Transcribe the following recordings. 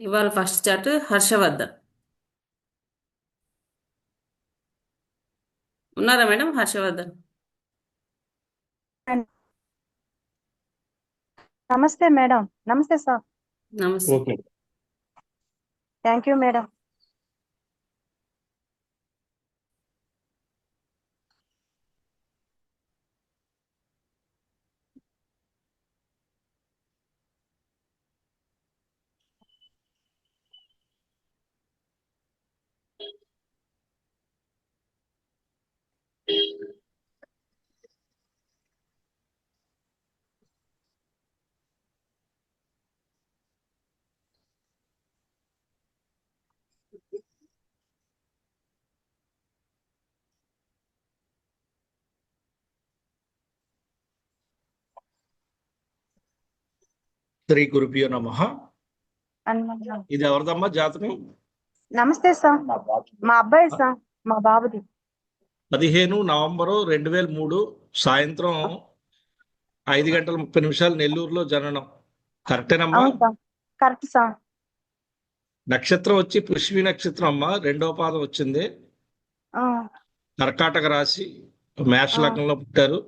ఇవాళ first chat Harshavardhan. ఉన్నారా madam? Harshavardhan. And నమస్తే మేడం. నమస్తే సార్. నమస్తే. ఓకే. Thank you madam. శ్రీ గురుభ్యో నమః. అండ్ ఇది ఎవరిదమ్మా జాతకం? నమస్తే సార్. మా అబ్బాయి సార్, మా బాబుది. 15 నవంబరు 2003 సాయంత్రం 5 గంటల 30 నిమిషాలు నెల్లూరులో జననం. కరెక్టేనమ్మా? అవును సార్, కరెక్ట్ సార్. నక్షత్రం వచ్చి పుష్మి నక్షత్రం అమ్మా, రెండవ పాదం వచ్చింది. ఆ, కర్కాటక రాశి, మేష ఆ. లగ్నంలో పుట్టారు.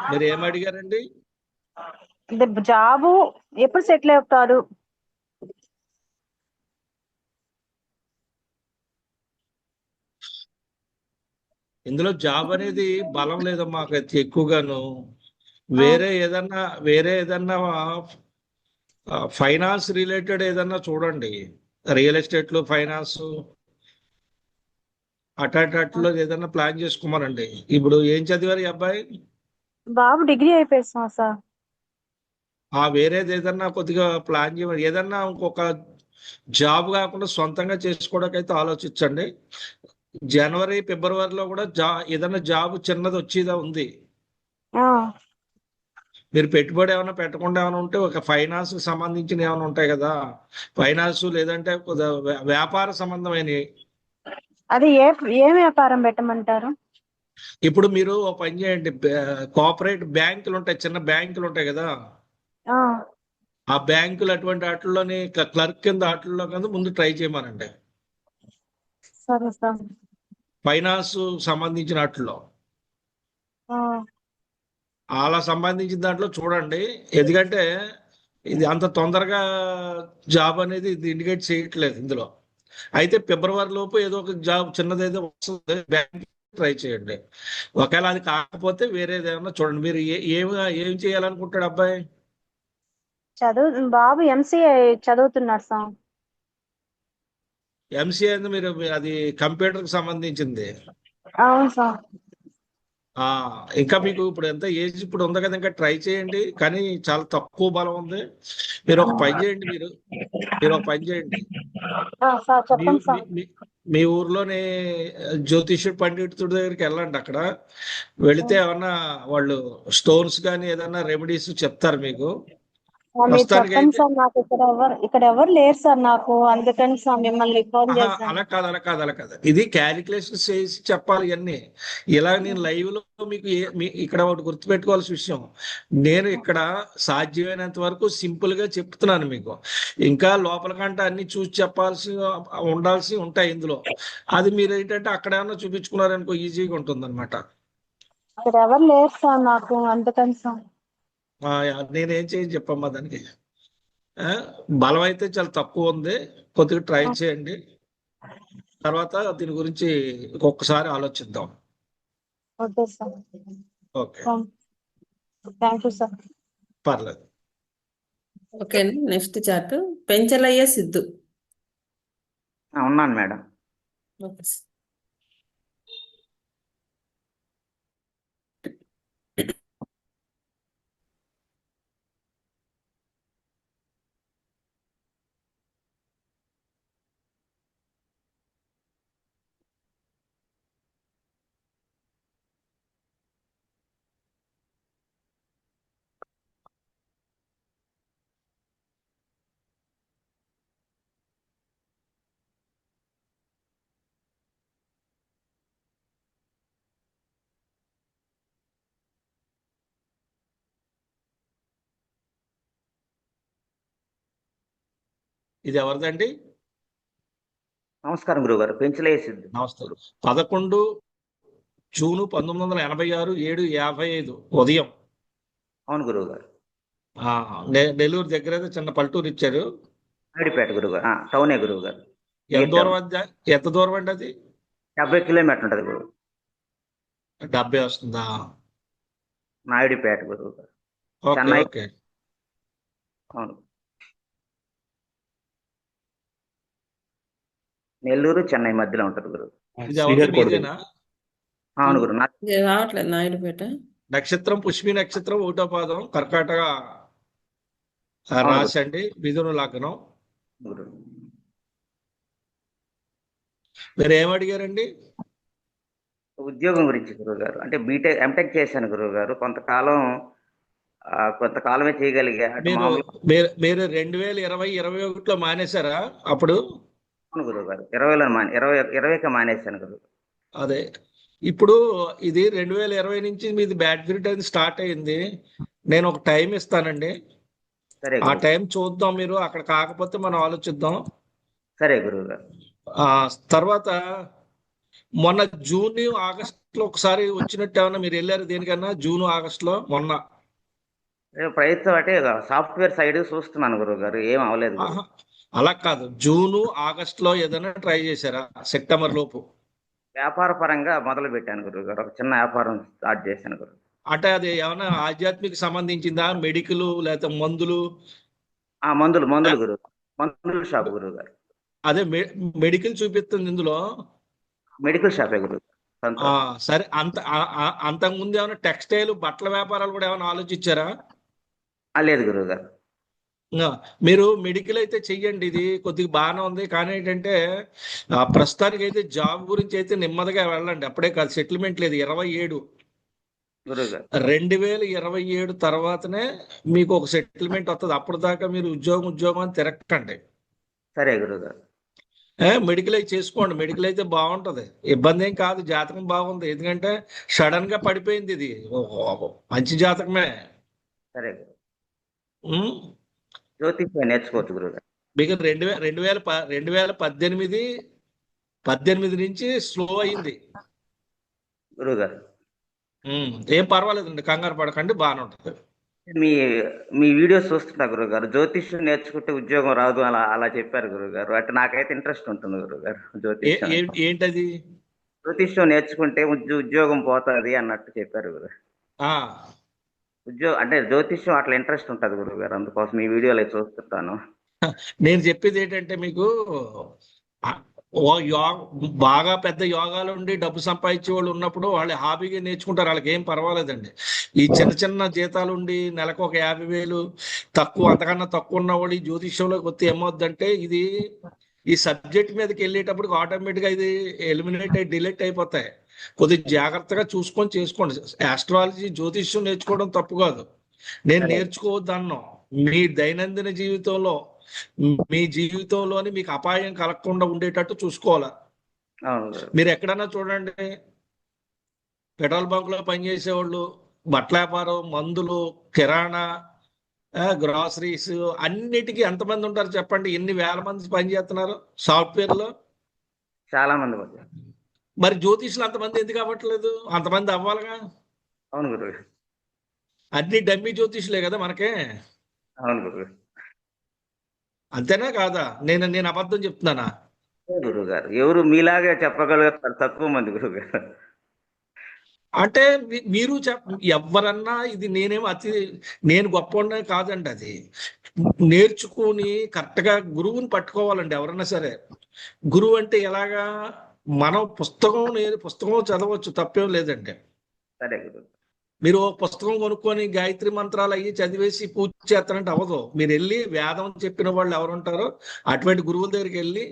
మీరు ఏం అడిగారండి? అంటే జాబు ఎప్పుడు సెటిల్ అవుతారు? ఇందులో జాబ్ అనేది బలం లేదమ్మా ఎక్కువగాను. ఆ, వేరే ఏదన్నా ఫైనాన్స్ రిలేటెడ్ ఏదన్నా చూడండి. రియల్ ఎస్టేట్ లో ఫైనాన్స్ ఆ. అటాట్లో ఏదన్నా ప్లాన్ చేసుకోమనండి. ఇప్పుడు ఏం చదివారు ఈ అబ్బాయి? బాబు డిగ్రీ అయిపోయిస్తాం సార్. వేరేది ఏదన్నా కొద్దిగా ప్లాన్ చేయమని, ఏదన్నా ఇంకొక జాబ్ కాకుండా సొంతంగా చేసుకోవడానికి అయితే ఆలోచించండి. జనవరి ఫిబ్రవరిలో కూడా ఏదన్నా జాబ్ చిన్నది వచ్చేదా ఉంది. ఆ, మీరు పెట్టుబడి ఏమైనా పెట్టకుండా ఏమైనా ఉంటే ఒక ఫైనాన్స్ కి సంబంధించిన ఏమైనా ఉంటాయి కదా, ఫైనాన్స్ లేదంటే వ్యాపార సంబంధమైనవి. అది ఏ వ్యాపారం పెట్టమంటారు? ఇప్పుడు మీరు ఓ పని చేయండి, కోఆపరేట్ బ్యాంకులు ఉంటాయి, చిన్న బ్యాంకులు ఉంటాయి కదా, ఆ, ఆ బ్యాంకులు అటువంటి వాటిల్లోని క్లర్క్ కింద వాటిల్లో కింద ముందు ట్రై చేయమనండి. సరే సార్. ఫైనాన్స్ సంబంధించిన వాటిల్లో ఆ, అలా సంబంధించిన దాంట్లో చూడండి. ఎందుకంటే ఇది అంత తొందరగా జాబ్ అనేది ఇది ఇండికేట్ చేయట్లేదు ఇందులో. అయితే ఫిబ్రవరి లోపు ఏదో ఒక జాబ్ చిన్నది ఏదో వస్తుంది, బ్యాంక్ ట్రై చేయండి. ఒకవేళ అది కాకపోతే వేరేది ఏమన్నా చూడండి. మీరు ఏం చేయాలనుకుంటాడు అబ్బాయి? బాబు ఎంసీఏ చదువుతున్నాడు సార్. ఎంసీఏ అంటే మీరు అది కంప్యూటర్కి సంబంధించింది. అవును సార్. ఆ ఇంకా మీకు ఇప్పుడు ఎంత ఏజ్ ఇప్పుడు ఉంది కదా, ఇంకా ట్రై చేయండి. కానీ చాలా తక్కువ బలం ఉంది. మీరు ఒక పని చేయండి. మీరు ఒక పని చేయండి. సార్ మీ చెప్పండి మీ సార్. మీ మీ ఊర్లోనే జ్యోతిష్య పండితుడి దగ్గరికి వెళ్ళండి. అక్కడ వెళితే ఏమన్నా వాళ్ళు స్టోన్స్ కానీ ఏదన్నా రెమెడీస్ చెప్తారు మీకు. మీరు చెప్పండి ప్రస్తుతానికైతే సార్. నాకు ఇక్కడ ఎవరు లేరు సార్, నాకు అందుకని సార్ మిమ్మల్ని ఫోన్ ఆహా, చేశాను. అలా కాదు. ఇది క్యాలిక్యులేషన్స్ చేసి చెప్పాలి ఇవన్నీ. ఇలా నేను లైవ్ లో మీకు ఇక్కడ ఒకటి గుర్తుపెట్టుకోవాల్సిన విషయం, నేను ఇక్కడ సాధ్యమైనంత వరకు సింపుల్ గా చెప్తున్నాను మీకు. ఇంకా లోపల కంటే అన్ని చూసి చెప్పాల్సి ఉండాల్సి ఉంటాయి ఇందులో. అది మీరు ఏంటంటే అక్కడ ఏమన్నా చూపించుకున్నారనుకో ఈజీగా ఉంటుంది అనమాట. ఇక్కడ ఎవరు లేరు సార్, నాకు అందుకని సార్. నేనేం చేయని చెప్పమ్మా దానికి. ఆ, బలం అయితే చాలా తక్కువ ఉంది, కొద్దిగా ట్రై చేయండి. తర్వాత దీని గురించి ఒక్కొక్కసారి ఆలోచిద్దాం. Okay sir. Okay. Thank you sir. పర్లేదు. ఓకే అండి. Next chat Penchalaiah Siddhu. ఉన్నాను మేడం. Okay sir. ఇది ఎవరిదండి? నమస్కారం గురువు గారు. పెంచలేసిద్ది. నమస్తే. 11 జూను 1986 7:55 ఉదయం. అవును గురువు గారు. నెల్లూరు దగ్గర ఏదో చిన్న పల్లెటూరు ఇచ్చారు. నాయుడుపేట గురువు గారు. టౌనే గురువు గారు. ఎంత దూరం అండి అది? 70 కిలోమీటర్ ఉంటుంది గురువు. 70 వస్తుందా? నాయుడుపేట గురువు గారు. ఓకే చెన్నై. ఓకే. అవును. నెల్లూరు చెన్నై మధ్యలో ఉంటుంది గురువు. ఇది ఎవరిది? మీదేనా? అవును గురు. ఇది రావట్లేదు నాయుడుపేట. నక్షత్రం పుష్మి నక్షత్రం 1వ పాదం కర్కాటక రాశి అండి, మిథున లగ్నం. గురు మీరు ఏమడిగారండి? ఉద్యోగం గురించి గురువు గారు. అంటే బీటెక్ ఎంటెక్ చేశాను గురువు గారు. కొంతకాలమే చేయగలిగా. మీరు 2020-21లో మానేశారా అప్పుడు? అవును గురువు గారు. 20కి మానేశాను గురువు. అదే ఇప్పుడు ఇది 2020 నుంచి మీది బ్యాడ్మింటన్ అనేది స్టార్ట్ అయింది. నేను ఒక టైం ఇస్తానండి, సరే ఆ టైం చూద్దాం. మీరు అక్కడ కాకపోతే మనం ఆలోచిద్దాం. సరే గురువు గారు. తర్వాత మొన్న జూన్ ఆగస్టులో ఒకసారి వచ్చినట్టు ఏమన్నా మీరు వెళ్ళారు దేనికన్నా? జూన్ ఆగస్టులో మొన్న ప్రయత్నం అంటే సాఫ్ట్వేర్ సైడ్ చూస్తున్నాను గురువు గారు. ఏం అవ్వలేదు. అలా కాదు, జూను ఆగస్టులో ఏదైనా ట్రై చేశారా సెప్టెంబర్ లోపు? వ్యాపార పరంగా మొదలు పెట్టాను గురువు గారు. ఒక చిన్న వ్యాపారం స్టార్ట్ చేశాను గురువు. అంటే అది ఏమైనా ఆధ్యాత్మిక సంబంధించిందా? మెడికల్ లేకపోతే మందులు? మందులు గురువు. మందుల షాప్ గురువు గారు. అదే మెడికల్ చూపిస్తుంది ఇందులో. మెడికల్ షాపే గురువు. సరే, అంతకుముందు ఏమైనా టెక్స్టైల్ బట్టల వ్యాపారాలు కూడా ఏమైనా ఆలోచించారా? లేదు గురువు గారు. మీరు మెడికల్ అయితే చెయ్యండి, ఇది కొద్దిగా బాగానే ఉంది. కానీ ఏంటంటే ప్రస్తుతానికి అయితే జాబ్ గురించి అయితే నెమ్మదిగా వెళ్ళండి. అప్పుడే కాదు, సెటిల్మెంట్ లేదు. 2027 తర్వాతనే మీకు ఒక సెటిల్మెంట్ వస్తుంది. అప్పుడు దాకా మీరు ఉద్యోగం అని తిరగకండి. సరే గురుగారు. మెడికల్ అయితే చేసుకోండి. మెడికల్ అయితే బాగుంటది, ఇబ్బంది ఏం కాదు. జాతకం బాగుంది, ఎందుకంటే సడన్ గా పడిపోయింది. ఇది మంచి జాతకమే. సరే జ్యోతిష్యం నేర్చుకోవచ్చు గురుగారు. మీకు 2018 నుంచి స్లో అయింది గురుగారు. ఏం పర్వాలేదండి, కంగారు పడకండి, బాగానే ఉంటుంది. మీ వీడియోస్ చూస్తుంటా గురుగారు. జ్యోతిష్యం నేర్చుకుంటే ఉద్యోగం రాదు అలా చెప్పారు గురుగారు. అంటే నాకైతే ఇంట్రెస్ట్ ఉంటుంది గురుగారు. జ్యోతిష్యం ఏంటది? జ్యోతిష్యం నేర్చుకుంటే ఉద్యోగం పోతుంది అన్నట్టు చెప్పారు గురుగారు. అంటే జ్యోతిష్యం అట్లా ఇంట్రెస్ట్ ఉంటుంది గురుగారు. అందుకోసం ఈ వీడియోలు చూస్తుంటాను. నేను చెప్పేది ఏంటంటే, మీకు బాగా పెద్ద యోగాలు ఉండి డబ్బు సంపాదించే వాళ్ళు ఉన్నప్పుడు వాళ్ళు హాబీగా నేర్చుకుంటారు, వాళ్ళకి ఏం పర్వాలేదండి. ఈ చిన్న జీతాలు ఉండి నెలకు ఒక 50,000 తక్కువ, అంతకన్నా తక్కువ ఉన్న వాళ్ళు ఈ జ్యోతిష్యంలోకి వస్తే ఏమవుద్దంటే, ఈ సబ్జెక్ట్ మీదకి వెళ్ళేటప్పుడు ఆటోమేటిక్గా ఇది డిలీట్ అయిపోతాయి. కొద్దిగా జాగ్రత్తగా చూసుకొని చేసుకోండి. ఆస్ట్రాలజీ జ్యోతిష్యం నేర్చుకోవడం తప్పు కాదు, నేను నేర్చుకోవద్దన్నాం. మీ దైనందిన జీవితంలో, మీ జీవితంలోని మీకు అపాయం కలగకుండా ఉండేటట్టు చూసుకోవాలా. మీరు ఎక్కడన్నా చూడండి, పెట్రోల్ బంకులో పనిచేసేవాళ్ళు, బట్టల వ్యాపారం, మందులు, కిరాణా, గ్రాసరీస్, అన్నిటికీ ఎంతమంది ఉంటారు చెప్పండి? ఎన్ని వేల మంది పనిచేస్తున్నారు సాఫ్ట్వేర్ లో? చాలా మంది. మరి జ్యోతిష్యులు అంతమంది ఎందుకు అవ్వట్లేదు? అంతమంది అవ్వాలిగా. అవును గురు. అన్ని డమ్మీ జ్యోతిష్యులే కదా మనకే. అవును గురు. అంతేనా కాదా? నేను అబద్ధం చెప్తున్నానా? గురువు గారు ఎవరు మీలాగే చెప్పగలుగుతారు? తక్కువ మంది గురువు గారు. అంటే మీరు ఎవరన్నా, ఇది నేను గొప్ప కాదండి. అది నేర్చుకుని కరెక్ట్గా గురువుని పట్టుకోవాలండి ఎవరన్నా సరే. గురువు అంటే ఎలాగా? మనం పుస్తకం చదవచ్చు, తప్పేం లేదండి. సరే గురువు. మీరు పుస్తకం కొనుక్కొని గాయత్రి మంత్రాలు అయ్యి చదివేసి పూజ చేస్తారంటే అవ్వదు. మీరు వెళ్ళి వేదం చెప్పిన వాళ్ళు ఎవరుంటారో అటువంటి గురువుల దగ్గరికి వెళ్ళి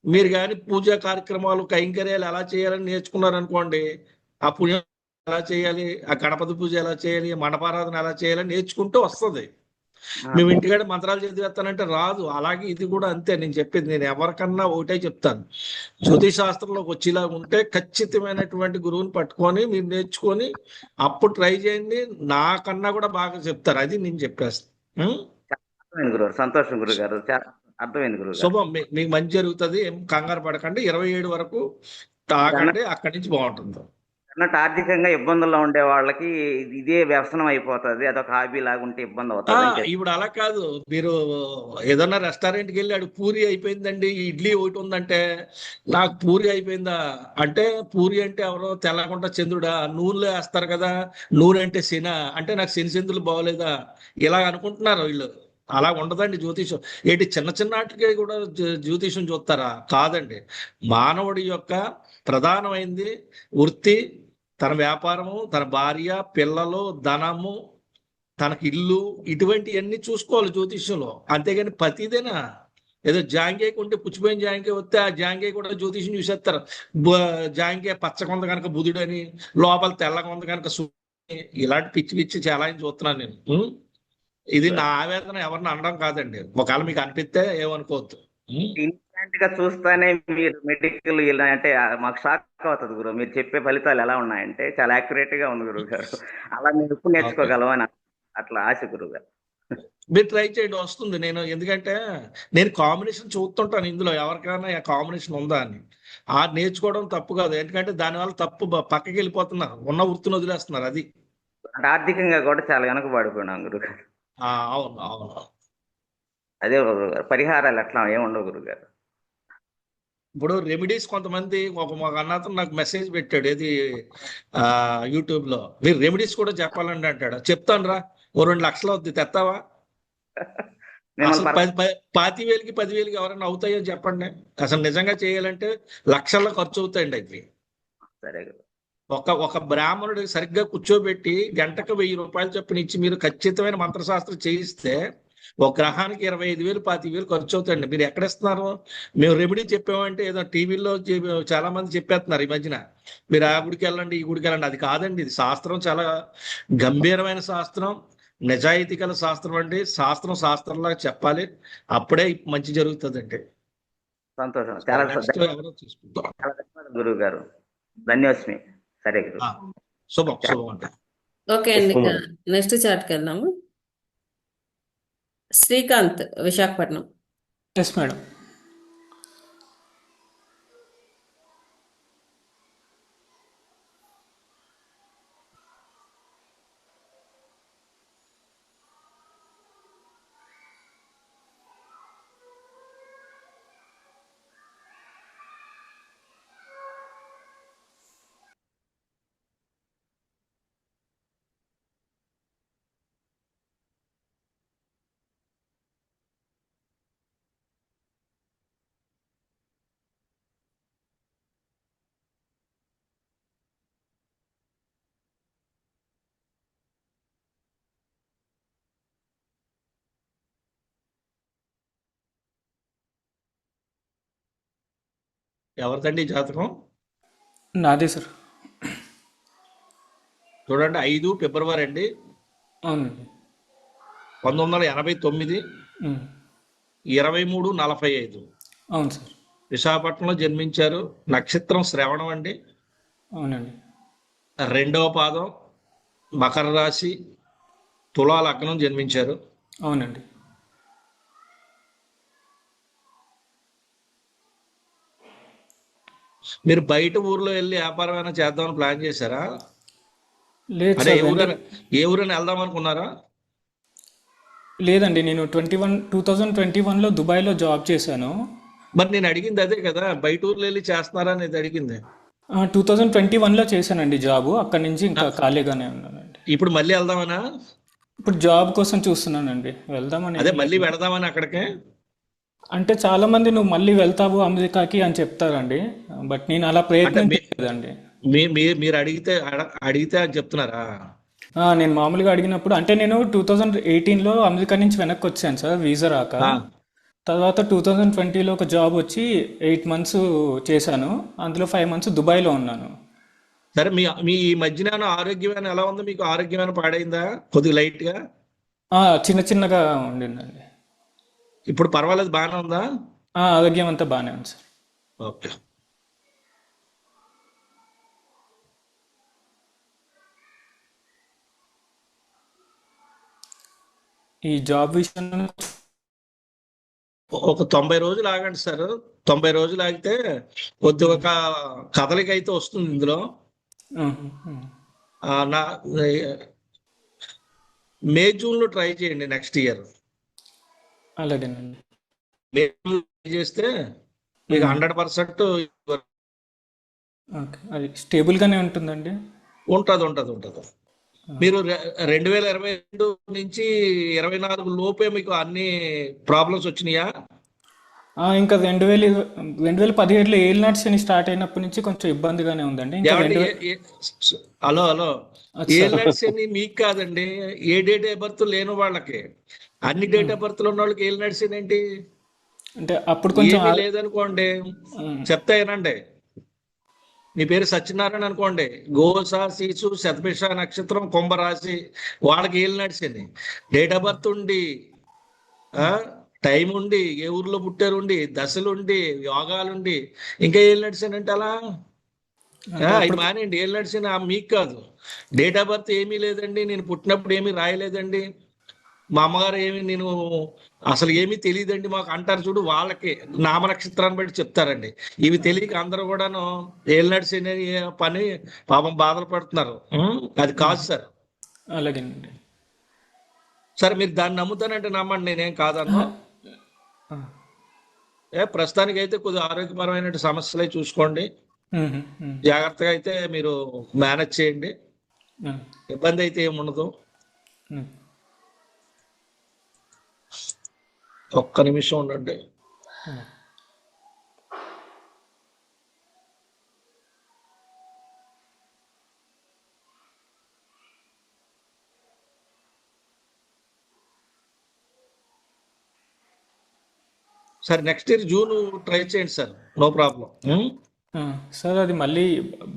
మీరు కానీ పూజా కార్యక్రమాలు, కైంకర్యాలు ఎలా చేయాలని నేర్చుకున్నారనుకోండి, ఆ పూజ ఎలా చేయాలి, ఆ గణపతి పూజ ఎలా చేయాలి, మండపారాధన ఎలా చేయాలని నేర్చుకుంటూ వస్తుంది. మేము ఇంటికాడ మంత్రాలు చదివేస్తానంటే రాదు. అలాగే ఇది కూడా అంతే. నేను చెప్పేది, నేను ఎవరికన్నా ఒకటే చెప్తాను, జ్యోతిష్ శాస్త్రంలోకి వచ్చేలా ఉంటే ఖచ్చితమైనటువంటి గురువుని పట్టుకొని మీరు నేర్చుకొని అప్పుడు ట్రై చేయండి. నాకన్నా కూడా బాగా చెప్తారు. అది నేను చెప్పేస్తాను. గురుగారు సంతోషం గురుగారు. అర్థమైంది గురుగారు. శుభం, మీకు మంచి జరుగుతుంది, ఏం కంగారు పడకండి. 27 వరకు మీరు తాకండి, అక్కడి నుంచి బాగుంటుంది. అన్నట్టు ఆర్థికంగా ఇబ్బందుల్లో ఉండే వాళ్ళకి ఇదే వ్యసనం అయిపోతుంది, అదొక హాబీ లాగా ఉంటే ఇబ్బంది అవుతుంది అని చెప్పి. ఇప్పుడు అలా కాదు, మీరు ఏదన్నా రెస్టారెంట్కి వెళ్ళి ఆడు పూరి అయిపోయిందండి, ఇడ్లీ ఒకటి ఉందంటే నాకు పూరి అయిపోయిందా అంటే, పూరి అంటే ఎవరో తెల్లకుండా చంద్రుడా, నూనెలో వేస్తారు కదా, నూనె అంటే శన అంటే నాకు శని చంద్రులు బాగోలేదా, ఇలా అనుకుంటున్నారు వీళ్ళు. అలా ఉండదండి జ్యోతిషం. ఏంటి చిన్న చిన్న వాటికి కూడా జ్యోతిషం చూస్తారా? కాదండి. మానవుడి యొక్క ప్రధానమైంది వృత్తి, తన వ్యాపారము, తన భార్య, పిల్లలు, ధనము, తనకి ఇల్లు, ఇటువంటివన్నీ చూసుకోవాలి జ్యోతిష్యంలో. అంతేగాని ప్రతిదేనా ఏదో జాంకాయకు ఉంటే పుచ్చిపోయిన జాంకాయ వస్తే ఆ జాంకాయ కూడా జ్యోతిష్యం చూసేస్తారు. జాంకాయ పచ్చకొంద కనుక బుధుడు అని, లోపల తెల్లకొంద కనుక ఇలాంటి పిచ్చి పిచ్చి చాలా చూస్తున్నాను నేను. ఇది నా ఆవేదన, ఎవరిని అనడం కాదండి. ఒకవేళ మీకు అనిపిస్తే ఏమనుకోవద్దు. ఇన్స్టెంట్ గా చూస్తానే మీరు మెడికల్ ఇలా అంటే మాకు షాక్ అవుతుంది గురు. మీరు చెప్పే ఫలితాలు ఎలా ఉన్నాయంటే చాలా యాక్యురేట్ గా ఉంది గురువు గారు. అలా మీరు ఎప్పుడు నేర్చుకోగలం అని అట్లా ఆశ గురువు గారు. మీరు ట్రై చేయండి, వస్తుంది. ఎందుకంటే నేను కాంబినేషన్ చూస్తుంటాను, ఇందులో ఎవరికైనా కాంబినేషన్ ఉందా అని. ఆ నేర్చుకోవడం తప్పు కాదు, ఎందుకంటే దానివల్ల తప్పు పక్కకి వెళ్ళిపోతున్నారు, ఉన్న వృత్తిని వదిలేస్తున్నారు. అది అంటే ఆర్థికంగా కూడా చాలా వెనకబడిపోయినాం గురువు గారు. అవును అవును. అదే గురువు గారు, పరిహారాలు ఎట్లా ఏముండవు గురువు గారు. ఇప్పుడు రెమెడీస్ కొంతమంది, ఒక అన్నతను నాకు మెసేజ్ పెట్టాడు, ఏది యూట్యూబ్ లో, మీరు రెమెడీస్ కూడా చెప్పాలండి అంటాడు. చెప్తాను రా, ఓ 2 లక్షలు అవుద్ది, తెస్తావా? అసలు మిమ్మల్ని 5,000కి 10,000కి ఎవరైనా అవుతాయో చెప్పండి. అసలు నిజంగా చేయాలంటే లక్షల్లో ఖర్చు అవుతాయండి అవి. సరే గురు. ఒక బ్రాహ్మణుడు సరిగ్గా కూర్చోబెట్టి గంటకు 1000 రూపాయలు చొప్పున ఇచ్చి మీరు ఖచ్చితమైన మంత్రశాస్త్రం చేయిస్తే ఒక గ్రహానికి 25,000 25,000 ఖర్చు అవుతాయండి. మీరు ఎక్కడ ఇస్తున్నారు? మేము రెమెడీ చెప్పామంటే ఏదో టీవీలో చాలా మంది చెప్పేస్తున్నారు ఈ మధ్యన, మీరు ఆ గుడికి వెళ్ళండి, ఈ గుడికి వెళ్ళండి. అది కాదండి, ఇది శాస్త్రం, చాలా గంభీరమైన శాస్త్రం, నిజాయితీ గల శాస్త్రం అండి. శాస్త్రంలాగా చెప్పాలి, అప్పుడే మంచి జరుగుతుందండి. సంతోషం. చాలా నెక్స్ట్ ఎవరో చూసుకుంటాం. చాలా ధన్యవాదాలు గురువు గారు. ధన్యోస్మి. సరే గురు. శుభం శుభం అండి. ఓకే అండి, నెక్స్ట్ చాట్కి వెళ్దాము. శ్రీకాంత్, విశాఖపట్నం. Yes madam. ఎవరిదండి ఈ జాతకం? నాదే సార్. చూడండి, 5 ఫిబ్రవరి అండి, అవునండి. 1989, 23:45. అవును సార్. విశాఖపట్నంలో జన్మించారు. నక్షత్రం శ్రవణం అండి. అవునండి. 2వ పాదం, మకర రాశి, తులా లగ్నం జన్మించారు. అవునండి. మీరు బయట ఊర్లో వెళ్ళి వ్యాపారం ఏమైనా చేద్దామని ప్లాన్ చేశారా? లేదు అంటే సార్. ఏ ఊరైనా వెళ్దాం అనుకున్నారా? లేదండి, నేను 2021లో దుబాయ్లో జాబ్ చేశాను. మరి నేను అడిగింది అదే కదా, బయట ఊర్లో వెళ్ళి చేస్తున్నారా అనేది అడిగింది. 2021లో చేశానండి జాబు. అక్కడి నుంచి ఇంకా ఖాళీగానే ఉన్నానండి. ఇప్పుడు మళ్ళీ వెళ్దామనా? ఇప్పుడు జాబ్ కోసం చూస్తున్నానండి, వెళ్దామని. అదే మళ్ళీ వెళదామని అక్కడికే. అంటే చాలా మంది నువ్వు మళ్ళీ వెళ్తావు అమెరికాకి అని చెప్తారండి, బట్ నేను అలా ప్రయత్నం చేయలేదండి. మీరు అడిగితే అని చెప్తున్నారా? నేను మామూలుగా అడిగినప్పుడు, అంటే నేను 2018లో అమెరికా నుంచి వెనక్కి వచ్చాను సార్, వీసా రాక. తర్వాత 2020లో ఒక జాబ్ వచ్చి 8 months చేశాను. అందులో 5 months దుబాయ్లో ఉన్నాను. సరే, మీ ఈ మధ్యన ఆరోగ్యమైన ఎలా ఉంది? మీకు ఆరోగ్యమైన పాడైందా కొద్దిగా లైట్ గా? చిన్న చిన్నగా ఉండిందండి. ఇప్పుడు పర్వాలేదు, బాగానే ఉందా? ఆరోగ్యం అంతా బాగానే ఉంది సార్. ఓకే. ఈ జాబ్ విషయంలో ఒక 90 రోజులు ఆగండి సార్. 90 రోజులు ఆగితే కొద్దిగా ఒక కదలిక అయితే వస్తుంది ఇందులో. నా మే జూన్ లో ట్రై చేయండి నెక్స్ట్ ఇయర్. అలాగేనండి. మే జూన్ ట్రై చేస్తే మీకు 100% ఓకే, అది స్టేబుల్ గానే ఉంటుందండి. ఉంటది. మీరు 2022 నుంచి 24 లోపే మీకు అన్ని ప్రాబ్లమ్స్ వచ్చినాయా? ఇంకా 2017లో ఏలినాటి శని స్టార్ట్ అయినప్పటి నుంచి కొంచెం ఇబ్బందిగానే ఉందండి. ఇంకా ఏమండి? 2000 హలో అచ్చా. ఏలినాడ్స్ అని మీకు కాదండి, ఏ డేట్ ఆఫ్ బర్త్ లేని వాళ్ళకి. అన్ని డేట్ ఆఫ్ బర్త్ ఉన్న వాళ్ళకి ఏలినాడ్స్ ఏంటి? అంటే అప్పుడు కొంచెం ఏమీ లేదనుకోండి, చెప్తా ఏనండి. మీ పేరు సత్యనారాయణ అనుకోండి, గోసా శీసు శతభిష నక్షత్రం కుంభరాశి, వాళ్ళకి ఏలినాడ్స్ అని డేట్ ఆఫ్ బర్త్ ఉండి, టైం ఉండి, ఏ ఊర్లో పుట్టారుండి, దశలుండి, యోగాలుండి, ఇంకా ఏలినాడ్స్ అని అంటే అలా అంటే అవి అప్పుడు మానేయండి. ఏలినాడ్స్ అని మీకు కాదు. డేట్ ఆఫ్ బర్త్ ఏమీ లేదండి, నేను పుట్టినప్పుడు ఏమీ రాయలేదండి, మా అమ్మగారు నేను అసలు ఏమీ తెలియదండి మాకు అంటారు చూడు, వాళ్ళకి నామ నక్షత్రాన్ని బట్టి చెప్తారండి. ఇవి తెలియక అందరూ కూడాను ఏలినాడ్స్ అనే పని పాపం బాధలు పడుతున్నారు. అది కాదు సార్. అలాగేనండి. సరే, మీరు దాన్ని నమ్ముతానంటే నమ్మండి, నేనేం కాదన్నా. ప్రస్తుతానికి అయితే కొద్దిగా ఆరోగ్యపరమైన సమస్యలే చూసుకోండి. జాగ్రత్తగా అయితే మీరు మేనేజ్ చేయండి. ఇబ్బంది అయితే ఏముండదు. ఒక్క నిమిషం ఉండండి. సరే, నెక్స్ట్ ఇయర్ జూన్ ట్రై చేయండి సార్, నో ప్రాబ్లం. సార్ అది మళ్ళీ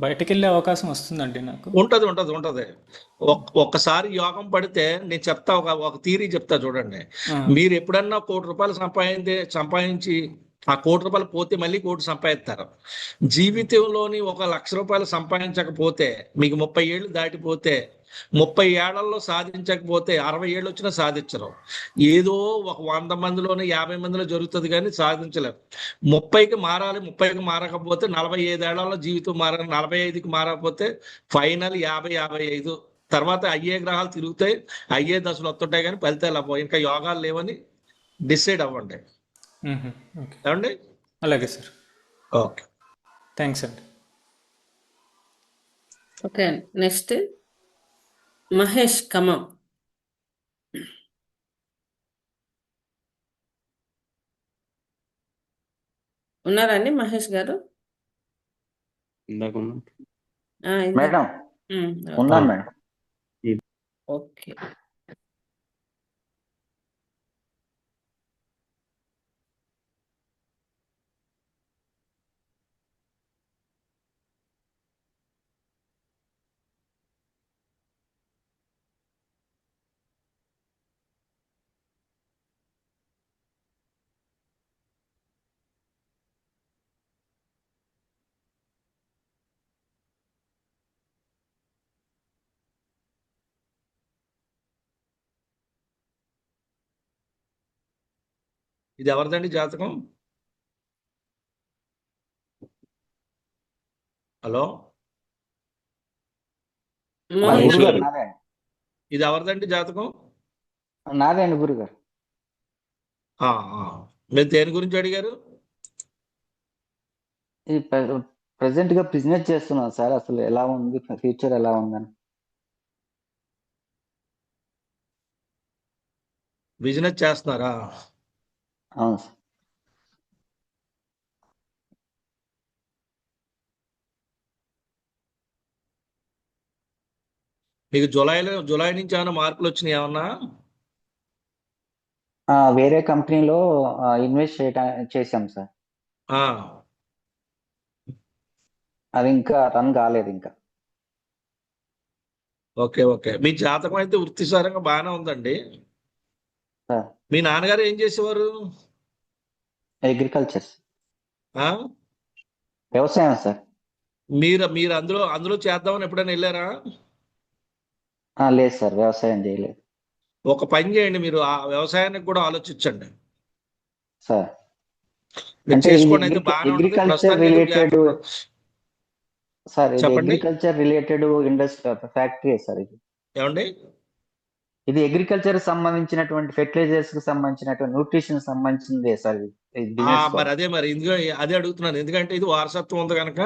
బయటకు వెళ్ళే అవకాశం వస్తుందండి నాకు. ఉంటది. ఒక్కసారి యోగం పడితే నేను చెప్తా, ఒక థియరీ చెప్తా చూడండి. మీరు ఎప్పుడన్నా ₹1,00,00,000 సంపాదించి ఆ ₹1,00,00,000 పోతే మళ్ళీ 1,00,00,000 సంపాదిస్తారు. జీవితంలోని ₹1,00,000 సంపాదించకపోతే, మీకు 30 ఏళ్ళు దాటిపోతే, 30 ఏళ్లలో సాధించకపోతే 60 ఏళ్ళు వచ్చినా సాధించరు. ఏదో ఒక 100 మందిలోనే 50 మందిలో జరుగుతుంది కానీ సాధించలేరు. 30కి మారాలి, 30కి మారకపోతే 45 ఏళ్లలో జీవితం మారాలి, 45కి మారకపోతే ఫైనల్ 50, 55 తర్వాత అయ్యే గ్రహాలు తిరుగుతాయి, అయ్యే దశలు వస్తుంటాయి కానీ ఫలితాలు అవ్వవు. ఇంకా యోగాలు లేవని డిసైడ్ అవ్వండి. ఏమండి? అలాగే సార్. ఓకే, థ్యాంక్స్ అండి. Okay, next Mahesh Khammam. ఉన్నారా అండి మహేష్ గారు? ఇందాక మేడం ఓకే. ఉన్నాను మేడం. ఓకే, ఇది ఎవరిదండి జాతకం? హలో మహేష్ గురుగారు. ఇది ఎవరిదండి జాతకం? నాదే అండి గురుగారు. మీరు దేని గురించి అడిగారు? ఈ ప్రెసెంట్ గా బిజినెస్ చేస్తున్నాను సార్, అసలు ఎలా ఉంది, ఫ్యూచర్ ఎలా ఉందని. బిజినెస్ చేస్తున్నారా? అవును సార్. మీకు జూలై నుంచి ఏమైనా మార్పులు వచ్చినాయి ఏమన్నా? వేరే కంపెనీలో ఇన్వెస్ట్ చేశాం సార్, ఆ, అది ఇంకా రన్ కాలేదు ఇంకా. ఓకే. మీ జాతకం అయితే వృత్తిసారంగా బాగానే ఉందండి. సార్ మీ నాన్నగారు ఏం చేసేవారు? అగ్రికల్చర్, ఆ, వ్యవసాయం సార్. మీరు అందులో చేద్దామని ఎప్పుడైనా వెళ్ళారా? లేదు సార్, వ్యవసాయం చేయలేదు. ఒక పని చేయండి, మీరు ఆ వ్యవసాయానికి కూడా ఆలోచించండి. సార్ మీరు అంటే ఇది చేసుకోండి, అయితే బాగానే ఉంటుంది. అగ్రికల్చర్ ప్రస్తుతానికి అయితే రిలేటెడ్ జాగ్రత్త. సార్, ఇది చెప్పండి agriculture related industry factory sir ఇది. ఏమండి. ఇది అగ్రికల్చర్ సంబంధించినటువంటి ఫెర్టిలైజర్స్ కి సంబంధించినటువంటి న్యూట్రిషన్ సంబంధించిందే సార్ ఇది బిజినెస్ మరి అదే, మరి ఇందులో అదే అడుగుతున్నాను, ఎందుకంటే ఇది వారసత్వం ఉంది కనుక,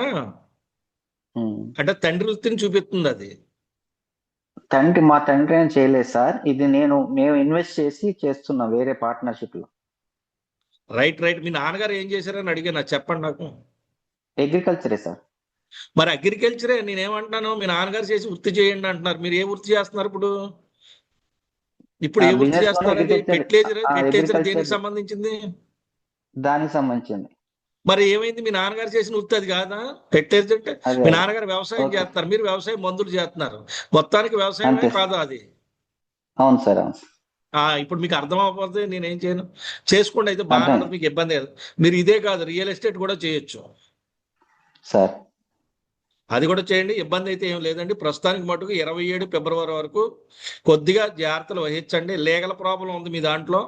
అంటే తండ్రి వృత్తిని చూపిస్తుంది అది. మా తండ్రి ఏం చేయలేదు సార్, ఇది మేము ఇన్వెస్ట్ చేసి చేస్తున్నాం వేరే పార్ట్నర్షిప్ లో. Right right. మీ నాన్నగారు ఏం చేశారని అడిగాను, అది చెప్పండి నాకు. అగ్రికల్చరే సార్. మరి అగ్రికల్చరే నేనేమంటున్నాను, మీ నాన్నగారు చేసి వృత్తి చేయండి అంటున్నారు. మీరు ఏ వృత్తి చేస్తున్నారు ఇప్పుడు? ఇప్పుడు ఏ వృత్తి బిజినెస్ లోనే చేస్తున్నారు? అది అగ్రికల్చర్ ఫెర్టిలైజర్ దేనికి అగ్రికల్చర్ సంబంధించింది? దానికి సంబంధించింది. మరి ఏమైంది, మీ నాన్నగారు చేసిన వృత్తి అది కాదా ఫెర్టిలైజర్ అంటే? అదే మీ అదే. నాన్నగారు వ్యవసాయం ఓకే. చేస్తున్నారు, మీరు వ్యవసాయం మందులు చేస్తున్నారు. మొత్తానికి వ్యవసాయమే అంతే సార్. కాదా అది? అవును సార్, అవును. ఇప్పుడు మీకు అర్థం అవ్వకపోతే నేనేం చేయను. చేసుకోండి, అయితే బాగానే అర్థం ఉంటుంది, మీకు ఇబ్బంది లేదు. మీరు ఇదే కాదు, రియల్ ఎస్టేట్ కూడా చేయొచ్చు, సార్. అది కూడా చేయండి, ఇబ్బంది అయితే ఏం లేదండి. ప్రస్తుతానికి మటుకు 27 ఫిబ్రవరి వరకు కొద్దిగా జాగ్రత్తలు వహించండి. లీగల్ ప్రాబ్లం ఉంది మీ దాంట్లో,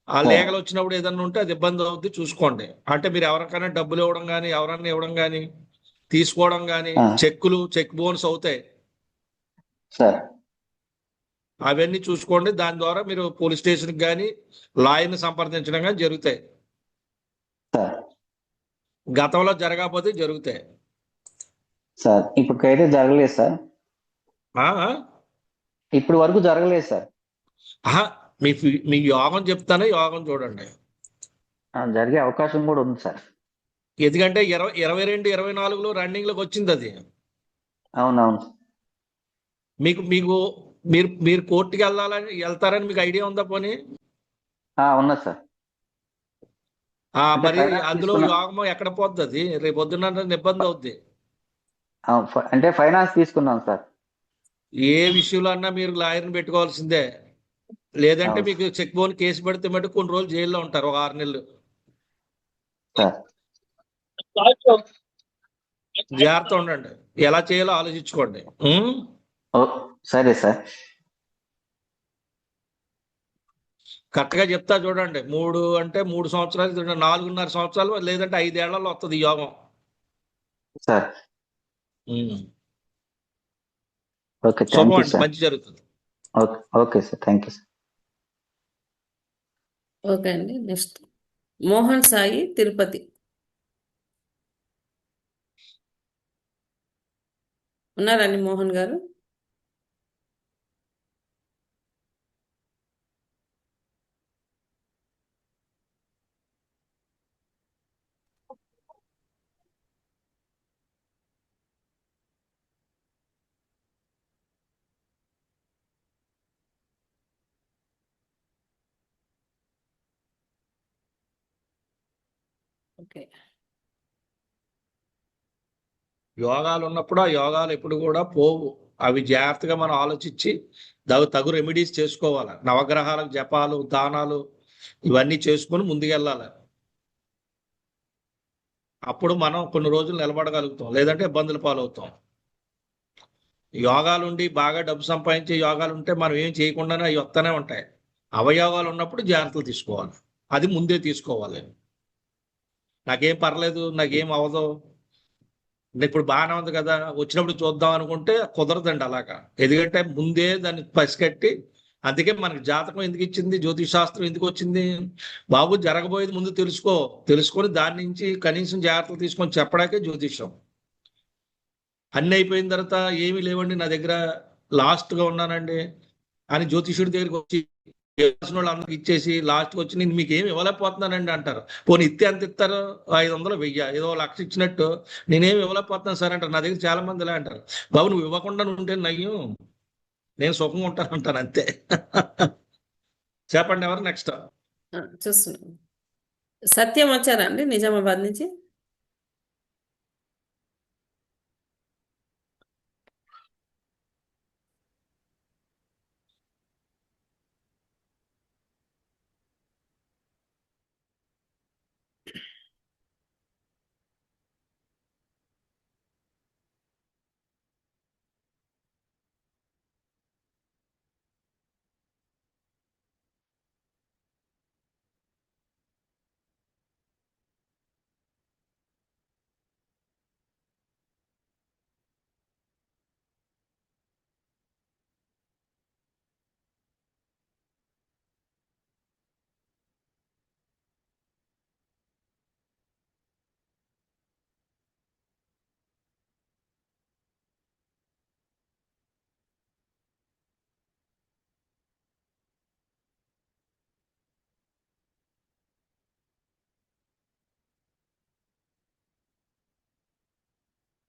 ఆ సార్. లీగల్ వచ్చినప్పుడు ఏదన్నా ఉంటే అది ఇబ్బంది అవుద్ది, చూసుకోండి. అంటే మీరు ఎవరికైనా డబ్బులు ఇవ్వడం కానీ, ఎవరన్నా ఇవ్వడం కానీ, తీసుకోవడం కానీ, ఆ, చెక్ బౌన్స్ అవుతాయి, సార్. అవన్నీ చూసుకోండి. దాని ద్వారా మీరు పోలీస్ స్టేషన్కి కానీ లాయర్ని సంప్రదించడం కానీ జరుగుతాయి. సార్. గతంలో జరగకపోతే జరుగుతాయి. సార్ ఇప్పటికైతే జరగలేదు సార్, ఆ? ఇప్పుడు వరకు జరగలేదు సార్. ఆహా, మీ యోగం చెప్తానే, యోగం చూడండి. జరిగే అవకాశం కూడా ఉంది సార్. ఎందుకంటే 22, 24లో రన్నింగ్లోకి వచ్చింది అది. అవునవును. మీకు మీకు మీరు కోర్టుకి వెళ్తారని మీకు ఐడియా ఉందా పోనీ? ఉన్నది సార్. అంటే మరి ఫైనాన్స్ అందులో తీసుకున్నా. యోగం ఎక్కడ పోద్ది? అది రేపు పొద్దున్న ఇబ్బంది అవుద్ది. అంటే ఫైనాన్స్ తీసుకున్నాం సార్. ఏ విషయంలో అన్నా మీరు లాయర్ని పెట్టుకోవాల్సిందే, లేదంటే అవును మీకు చెక్ బౌన్ కేసు పెడితే మటు కొన్ని రోజులు జైల్లో ఉంటారు, ఒక 6 నెలలు. సార్. జాగ్రత్త ఉండండి, ఎలా చేయాలో ఆలోచించుకోండి. ఓ, సరే సార్. కరెక్ట్గా చెప్తా చూడండి. 3 సంవత్సరాలు, 4.5 సంవత్సరాలు, లేదంటే 5 ఏళ్లలో వస్తుంది ఈ యోగం. సార్. ఉమ్. ఓకే, థ్యాంక్ శుభం యూ అండి, సార్. మంచి జరుగుతుంది. Okay, okay sir, thank you sir. Okay అండి. నెక్స్ట్ మోహన్ సాయి, తిరుపతి. ఉన్నారండి మోహన్ గారు? ఓకే. యోగాలు ఉన్నప్పుడు ఆ యోగాలు ఎప్పుడు కూడా పోవు. అవి జాగ్రత్తగా మనం ఆలోచించి తగు రెమెడీస్ చేసుకోవాలి. నవగ్రహాలకు జపాలు, దానాలు ఇవన్నీ చేసుకొని ముందుకెళ్ళాలి. అప్పుడు మనం కొన్ని రోజులు నిలబడగలుగుతాం, లేదంటే ఇబ్బందుల పాలవుతాం. యోగాలుండి బాగా డబ్బు సంపాదించే యోగాలు ఉంటే మనం ఏం చేయకుండానే అవి వస్తూనే ఉంటాయి. అవయోగాలు ఉన్నప్పుడు జాగ్రత్తలు తీసుకోవాలి, అది ముందే తీసుకోవాలి. నాకేం పర్లేదు, నాకేం అవ్వదు, ఇప్పుడు బాగానే ఉంది కదా, వచ్చినప్పుడు చూద్దాం అనుకుంటే కుదరదండి అలాగా. ఎందుకంటే ముందే దాన్ని పసిగట్టి, అందుకే మనకి జాతకం ఎందుకు ఇచ్చింది, జ్యోతిష్ శాస్త్రం ఎందుకు వచ్చింది? బాబు జరగబోయేది ముందు తెలుసుకొని దాని నుంచి కనీసం జాగ్రత్తలు తీసుకొని చెప్పడాకే జ్యోతిషం. అన్ని అయిపోయిన తర్వాత ఏమీ లేవండి నా దగ్గర, లాస్ట్గా ఉన్నానండి అని జ్యోతిషుడి దగ్గరికి వచ్చి ఇవ్వాల్సిన వాళ్ళు అందరికి ఇచ్చేసి లాస్ట్కి వచ్చి నేను మీకు ఏమి ఇవ్వలేకపోతున్నానండి అంటారు. పోనీ ఇస్తే ఎంత ఇస్తారు? 500, 1000, ఏదో 1,00,000 ఇచ్చినట్టు నేనేమి ఇవ్వలేకపోతున్నాను సార్ అంటారు. నా దగ్గర చాలా మంది ఇలా అంటారు. బాబు నువ్వు ఇవ్వకుండా ఉంటే నయ్యం, నేను సుఖంగా ఉంటాను అంటాను, అంతే. చెప్పండి, ఎవరు నెక్స్ట్? చూస్తున్నాం. సత్యం వచ్చారా అండి నిజామాబాద్ నుంచి?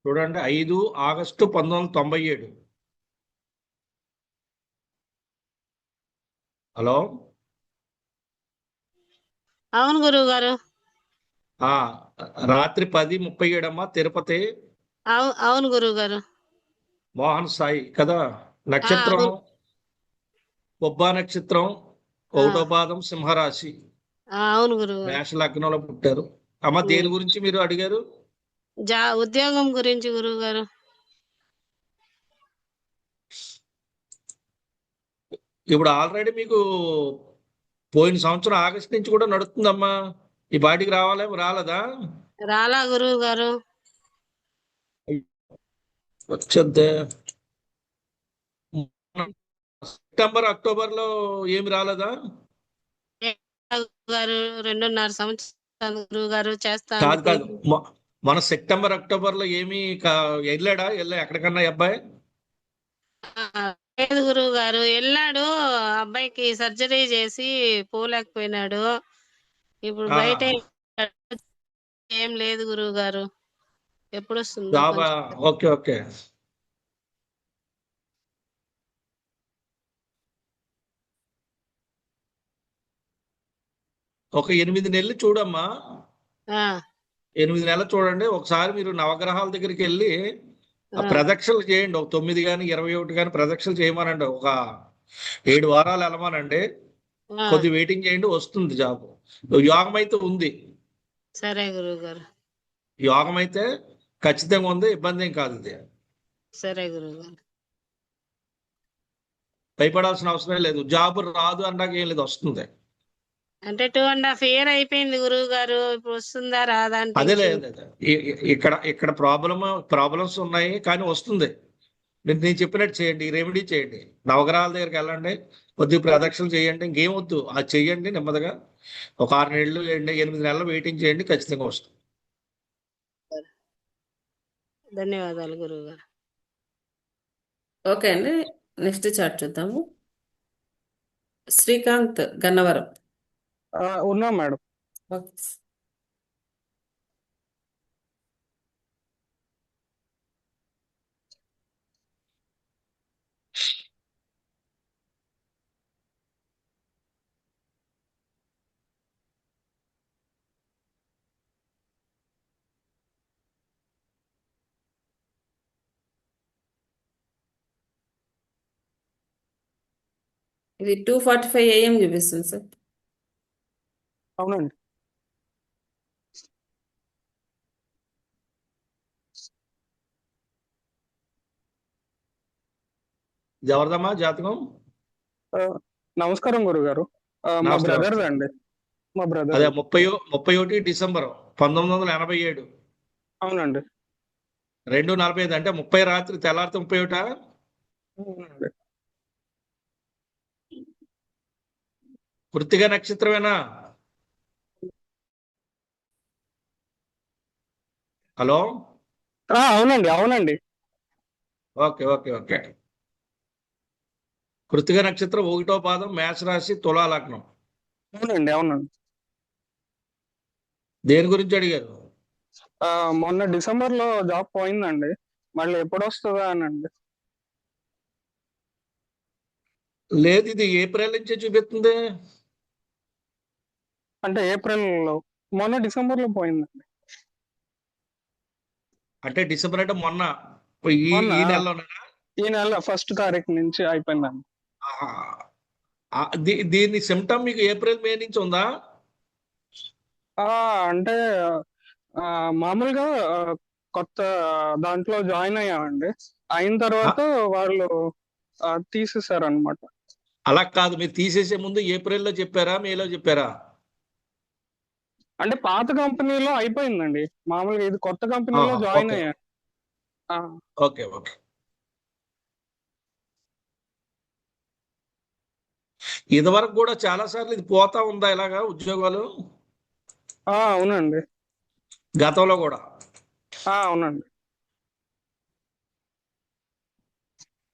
చూడండి 5 ఆగస్టు 1997. హలో. అవును గురువు గారు. ఆ రాత్రి 10:37 అమ్మా, తిరుపతి. అవును గురువు గారు. మోహన్ సాయి కదా. ఆ, నక్షత్రం అవును. పొబ్బా నక్షత్రం, ఆ, 1వ పాదం, సింహరాశి, అవును గురువు గారు. మేష లగ్నంలో పుట్టారు. అమ్మ, దేని గురించి మీరు అడిగారు? ఉద్యోగం గురించి గురువు గారు. ఇప్పుడు ఆల్రెడీ మీకు పోయిన సంవత్సరం ఆగస్టు నుంచి కూడా నడుస్తుందమ్మా. ఈ బాటికి రాలేదా? రాలా గురువు గారు. వచ్చేద్దే. సెప్టెంబర్ అక్టోబర్ లో ఏమి రాలేదా? గారు 2.5 సంవత్సరాలు గురువు గారు చేస్తాను. కాదు కాదు, మన సెప్టెంబర్ అక్టోబర్ లో ఏమి వెళ్ళాడా ఎక్కడికన్నా ఈ అబ్బాయి? లేదు గురువు గారు, వెళ్ళాడు. అబ్బాయికి సర్జరీ చేసి పోలేకపోయినాడు. ఇప్పుడు ఆ, బయట ఏం లేదు గురువు గారు. ఎప్పుడు వస్తుందో జాబ్. కొంచెం. Okay okay. ఒక 8 నెలలు చూడమ్మా. ఆ, 8 నెలలు చూడండి. ఒకసారి మీరు నవగ్రహాల దగ్గరికి వెళ్ళి ఆ ఆ, ప్రదక్షిణలు చేయండి. ఒక 9 కానీ 21 కానీ ప్రదక్షిణలు చేయమనండి. ఒక 7 వారాలు వెళ్ళమనండి. ఆ. కొద్ది వెయిటింగ్ చేయండి, వస్తుంది జాబ్. యోగం అయితే ఉంది. సరే గురువు గారు. యోగం అయితే ఖచ్చితంగా ఉంది, ఇబ్బంది ఏం కాదు. ఇది సరే గురువు గారు. భయపడాల్సిన అవసరం లేదు. జాబ్ రాదు అన్నాక ఏం లేదు, వస్తుంది. అంటే 2.5 year అయిపోయింది గురువు గారు. ఇప్పుడు వస్తుందా రాదా అని అదే టెన్షన్. లేదు, ఇక్కడ ప్రాబ్లమ్స్ ఉన్నాయి, కానీ వస్తుంది. నేను చెప్పినట్టు చేయండి, రెమెడీ చేయండి. నవగ్రహాల దగ్గరికి వెళ్ళండి, కొద్దిగా ప్రదక్షిణలు చేయండి. ఇంకేం వద్దు, అది చెయ్యండి నెమ్మదిగా. ఒక 6 నెలలు 8 నెలలు వెయిటింగ్ చేయండి, ఖచ్చితంగా వస్తుంది. ధన్యవాదాలు గురువు గారు. ఓకే అండి, నెక్స్ట్ చార్ట్ చూద్దాము. శ్రీకాంత్ గన్నవరం. ఉన్నాం మేడం. ఓకే. ఇది 2:45 AM చూపిస్తుంది సార్. అవునండి. ఇది ఎవరిదమ్మా జాతకం? ఆ, నమస్కారం గురుగారు. మా నమస్తే, బ్రదర్ నమస్తే. అండి. మా బ్రదర్. అదే 31 డిసెంబర్ 1987. అవునండి. 2:45 అంటే 30 రాత్రి తెల్లారితే 31. అవునండి. కృత్తిక నక్షత్రమేనా? హలో. అవునండి. అవునండి. Okay okay okay. కృత్తిక నక్షత్రం 1వ పాదం, మేషరాశి, తులా లగ్నం. అవునండి. అవునండి. దేని గురించి అడిగారు? మొన్న డిసెంబర్ లో జాబ్ పోయిందండి. మళ్ళీ ఎప్పుడు వస్తుందా అనండి. లేదు, ఇది ఏప్రిల్ నుంచే చూపిస్తుంది. అంటే ఏప్రిల్ లో, మొన్న డిసెంబర్ లో పోయిందండి. అంటే డిసెంబర్ అంటే మొన్న ఈ మొన్న ఈ నెలలోనే. ఈ నెల 1st తారీఖు నుంచి అయిపోయిందండి. దీని సిమ్టమ్ మీకు ఏప్రిల్ మే నుంచి ఉందా? అంటే మామూలుగా కొత్త దాంట్లో జాయిన్ అయ్యామండి. అయిన తర్వాత వాళ్ళు తీసేశారు అనమాట. అలా కాదు, మీరు తీసేసే ముందు ఏప్రిల్లో చెప్పారా, మేలో చెప్పారా? అంటే పాత కంపెనీలో అయిపోయిందండి. మామూలుగా ఇది కొత్త కంపెనీలో జాయిన్ ఓకే అయ్యా. Okay okay. ఇదివరకు కూడా చాలా సార్లు ఇది పోతా ఉందా ఇలాగా ఉద్యోగాలు? అవునండి. గతంలో కూడా? అవునండి.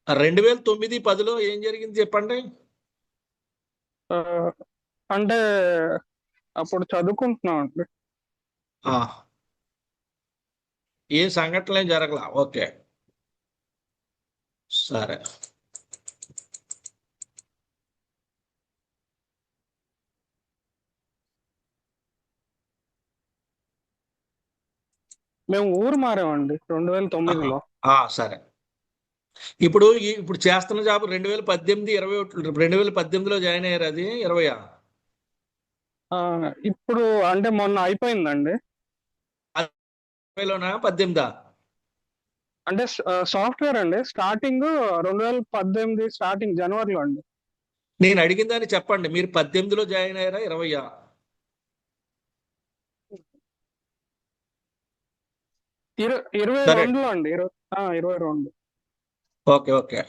2009-10లో ఏం జరిగింది చెప్పండి. ఆ, అంటే అప్పుడు చదువుకుంటున్నాం అండి. ఏ సంఘటనలు ఏం జరగలా. ఓకే, సరే. మేము ఊరు మారామండి 2009లో. సరే. ఇప్పుడు ఇప్పుడు చేస్తున్న జాబ్ 2018, 21, 2018లో జాయిన్ అయ్యారు, అది 20? ఇప్పుడు అంటే మొన్న అయిపోయిందండి. 20లోనా 18? అంటే సాఫ్ట్వేర్ అండి. స్టార్టింగ్ 2018 స్టార్టింగ్ జనవరిలో అండి. నేను అడిగిందని చెప్పండి. మీరు 18లో జాయిన్ అయ్యారా 20? 22లో అండి. 22. Okay, okay.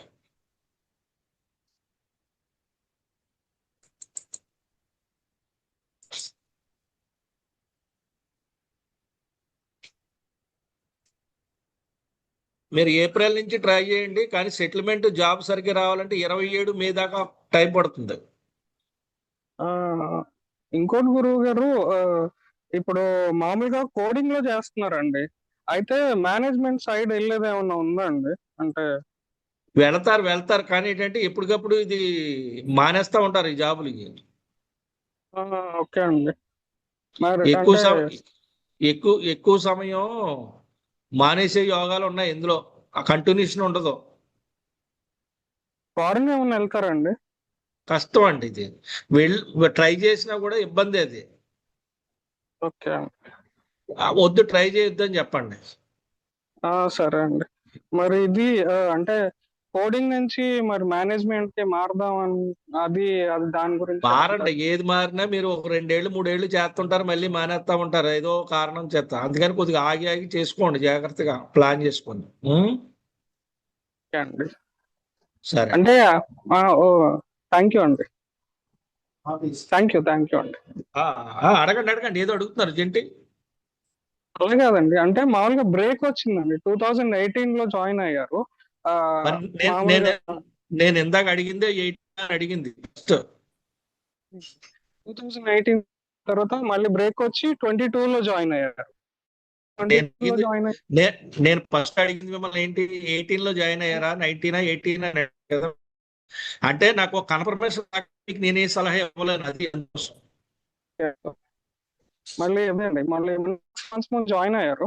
మీరు ఏప్రిల్ నుంచి ట్రై చేయండి, కానీ సెటిల్మెంట్ జాబ్ సరిగ్గా రావాలంటే 27 మే దాకా టైం పడుతుంది. ఆ, ఇంకోటి గురువు గారు, ఇప్పుడు మామూలుగా కోడింగ్ లో చేస్తున్నారండి. అయితే మేనేజ్మెంట్ సైడ్ వెళ్ళేది ఏమన్నా ఉందా అండి? అంటే వెళ్తారు కానీ ఏంటంటే ఎప్పటికప్పుడు ఇది మానేస్తా ఉంటారు ఈ జాబులు. ఓకే అండి. మరి ఎక్కువ అంటే ఎక్కువ సమయం మానేసే యోగాలు ఉన్నాయి ఇందులో. ఆ కంటిన్యూషన్ ఉండదు. ఫారెన్ ఏమన్నా వెళ్తారండి? కష్టం అండి ఇది. ట్రై చేసినా కూడా ఇబ్బంది అది. ఓకే. వద్దు, ట్రై చేయొద్దు అని చెప్పండి. సరే అండి. మరి ఇది అంటే కోడింగ్ నుంచి మరి మేనేజ్మెంట్ కి మారదామని అది దాని గురించి మారండి, ఏది మారినా మీరు ఒక 2 ఏళ్ళు 3 ఏళ్ళు చేస్తుంటారు, మళ్ళీ మానేస్తా ఉంటారు ఏదో కారణం చేత. అందుకని కొద్దిగా ఆగి చేసుకోండి, జాగ్రత్తగా ప్లాన్ చేసుకోండి. ఓకే అండి. సరే. అంటే థ్యాంక్ యూ అండి. థ్యాంక్ యూ అండి. అడగండి, ఏదో అడుగుతున్నారు జంటి. అలా కాదండి, అంటే మామూలుగా బ్రేక్ వచ్చిందండి. 2018లో జాయిన్ అయ్యారు. మరి మామూలుగా నేను ఇందాక అడిగిందే 18 అడిగింది ఫస్ట్. 2018 తర్వాత మళ్ళీ బ్రేక్ వచ్చి 22లో జాయిన్ అయ్యారు. 22లో జాయిన్ నేను ఫస్ట్ అడిగింది మిమ్మల్ని ఏంటి, 18లో జాయిన్ అయ్యారా, 19, 18 అని కదా. అంటే నాకు ఒక కన్ఫర్మేషన్ మీకు నేనే సలహా ఇవ్వలేను, అది అందుకోసం. మళ్ళీ అదేండి, మళ్ళీ 6 months ముందు జాయిన్ అయ్యారు,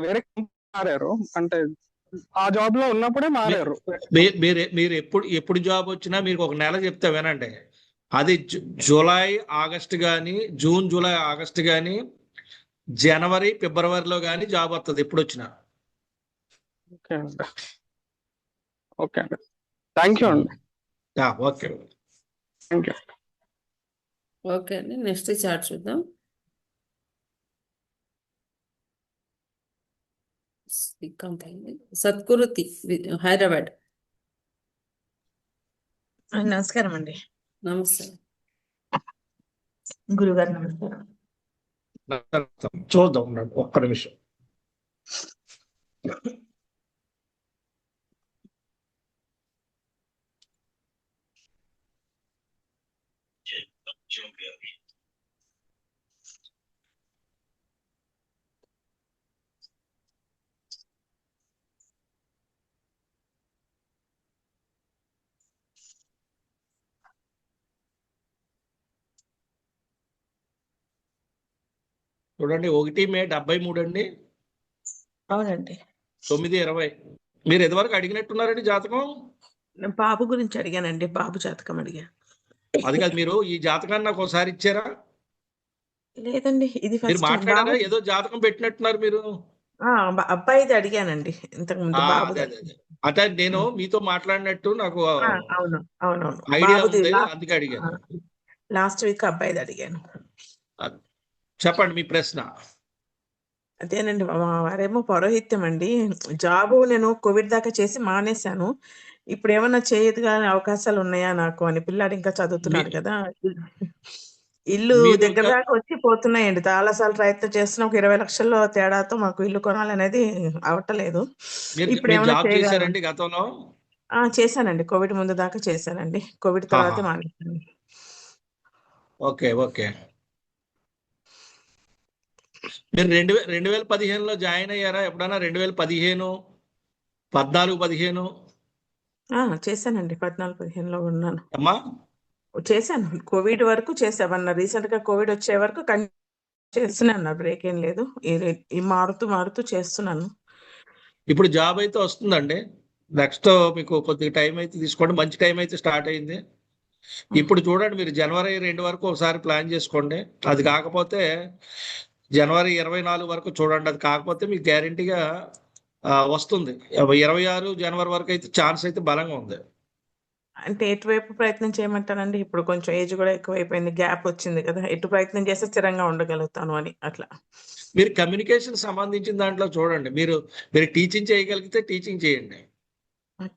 వేరే కంపెనీ మారారు. అంటే ఆ జాబ్ లో ఉన్నప్పుడే మారారు. మీరు ఎప్పుడు జాబ్ వచ్చినా మీరు ఒక నెల చెప్తే వినండి. అది జూలై ఆగస్ట్ కానీ, జూన్ జూలై ఆగస్ట్ కానీ, జనవరి ఫిబ్రవరిలో కానీ జాబ్ వస్తుంది ఎప్పుడు వచ్చినా. ఓకే అండి. ఓకే అండి. థ్యాంక్ యూ అండి. ఓకే. Thank you. ఓకే అండి, నెక్స్ట్ చార్ట్ చూద్దాం. సత్కృతి, హైదరాబాద్. నమస్కారం అండి. నమస్తే. గురుగారు నమస్కారం. చూద్దాం, ఒక్క నిమిషం. చూడండి, 1 మే 73 అండి. అవునండి. 9/20. మీరు ఎదువరకు అడిగినట్టున్నారండి జాతకం. బాబు గురించి అడిగానండి, బాబు జాతకం అడిగా. అది కాదు, మీరు ఈ జాతకాన్ని నాకు ఒకసారి ఇచ్చారా? లేదండి, ఇది మీరు ఫస్ట్ మాట్లాడారా? ఏదో జాతకం పెట్టినట్టున్నారు మీరు. అబ్బాయిది అడిగానండి ఇంతకు ముందు. బాబు అంటే నేను మీతో మాట్లాడినట్టు నాకు అవును, అవునవును. ఐడియా బాబుది ఉంది, అందుకే అడిగాను. లాస్ట్ వీక్ అబ్బాయిది అడిగాను. చెప్పండి మీ ప్రశ్న. అదేనండి, మా వారేమో పౌరోహిత్యం అండి. జాబు నేను కోవిడ్ దాకా చేసి మానేశాను. ఇప్పుడు ఏమన్నా చేయదుగా అవకాశాలు ఉన్నాయా నాకు అని. పిల్లాడు ఇంకా చదువుతున్నాడు కదా. ఇల్లు మీరు దగ్గర దాకా వచ్చి పోతున్నాయండి. చాలా సార్లు ప్రయత్నం చేస్తున్నా. ఒక 20 లక్షల్లో తేడాతో మాకు ఇల్లు కొనాలనేది అవటలేదు. ఇప్పుడు ఏమైనా జాబ్ చేయగలను. చేశారండి గతంలో? చేశానండి, కోవిడ్ ముందు దాకా చేశానండి. కోవిడ్ తర్వాత మీరు 2015లో జాయిన్ అయ్యారా ఎప్పుడన్నా? 2015, 14, 15 చేశానండి. 14, 15లో ఉన్నాను. అమ్మా. చేశాను. కోవిడ్ వరకు చేసామన్న. రీసెంట్ గా కోవిడ్ వచ్చే వరకు చేస్తున్నాను. బ్రేక్ ఏం లేదు. ఈ మారుతూ చేస్తున్నాను. ఇప్పుడు జాబ్ అయితే వస్తుందండి. నెక్స్ట్ మీకు కొద్దిగా టైం అయితే తీసుకోండి. మంచి టైం అయితే స్టార్ట్ అయింది. ఇప్పుడు చూడండి, మీరు జనవరి 2 వరకు ఒకసారి ప్లాన్ చేసుకోండి. అది కాకపోతే జనవరి 24 వరకు చూడండి. అది కాకపోతే మీకు గ్యారంటీగా వస్తుంది. 26 జనవరి వరకు అయితే ఛాన్స్ అయితే బలంగా ఉంది. అంటే ఎటువైపు ప్రయత్నం చేయమంటారండి? ఇప్పుడు కొంచెం ఏజ్ కూడా ఎక్కువైపోయింది, గ్యాప్ వచ్చింది కదా. ఎటు ప్రయత్నం చేస్తే స్థిరంగా ఉండగలుగుతాను అని అట్లా. మీరు కమ్యూనికేషన్ సంబంధించిన దాంట్లో చూడండి. మీరు టీచింగ్ చేయగలిగితే టీచింగ్ చేయండి.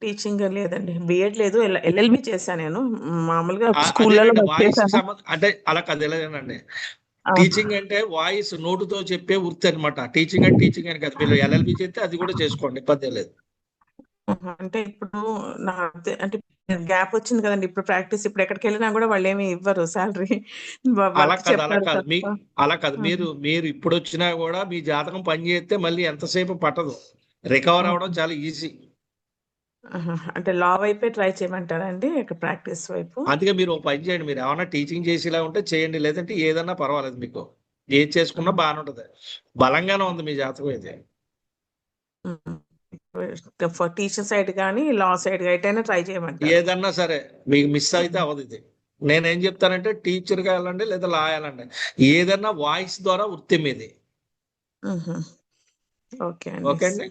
టీచింగ్ లేదండి, బిఎడ్ లేదు, ఎల్ఎల్బి చేశాను నేను. మామూలుగా స్కూళ్ళలో అదేనండి, వర్క్ వాయిస్ చేశాను. అంటే అలా కాదు, ఎలాగేనండి. ఆ, టీచింగ్ అంటే వాయిస్ నోటుతో చెప్పే వృత్తి అనమాట. టీచింగ్ అంటే టీచింగ్ అని కాదు. మీరు ఎల్ఎల్బి చేస్తే అది కూడా చేసుకోండి, ఇబ్బంది లేదు. అంటే ఇప్పుడు అంటే గ్యాప్ వచ్చింది కదండి. ఇప్పుడు ప్రాక్టీస్, ఇప్పుడు ఎక్కడికి వెళ్ళినా కూడా వాళ్ళు ఏమి ఇవ్వరు శాలరీ. అలా వర్క్ కాదు, అలా చెప్పారు కాదు. తప్ప. అలా కాదు. మీరు ఇప్పుడు వచ్చినా కూడా మీ జాతకం పని చేస్తే మళ్ళీ ఎంతసేపు పట్టదు. రికవర్ అవ్వడం చాలా ఈజీ. అంటే లా వైపే ట్రై చేయమంటారా అండి, ఇక్కడ ప్రాక్టీస్ వైపు? అందుకే మీరు ఒక పని చేయండి. మీరు ఏమైనా టీచింగ్ చేసేలా ఉంటే చేయండి, లేదంటే ఏదన్నా పర్వాలేదు. మీకు ఏది చేసుకున్నా బాగానే ఉంటుంది. బలంగానే ఉంది మీ జాతకం ఇది. టీచర్ సైడ్ కానీ లా సైడ్ ఎటైనా ట్రై చేయమంటారు? ఏదన్నా సరే మీకు మిస్ అయితే అవ్వదు ఇది. నేనేం చెప్తానంటే టీచర్గా వెళ్ళండి లేదా లా వెళ్ళండి. ఏదన్నా వాయిస్ ద్వారా వృత్తి మీది. ఓకే ఓకే అండి. అండి.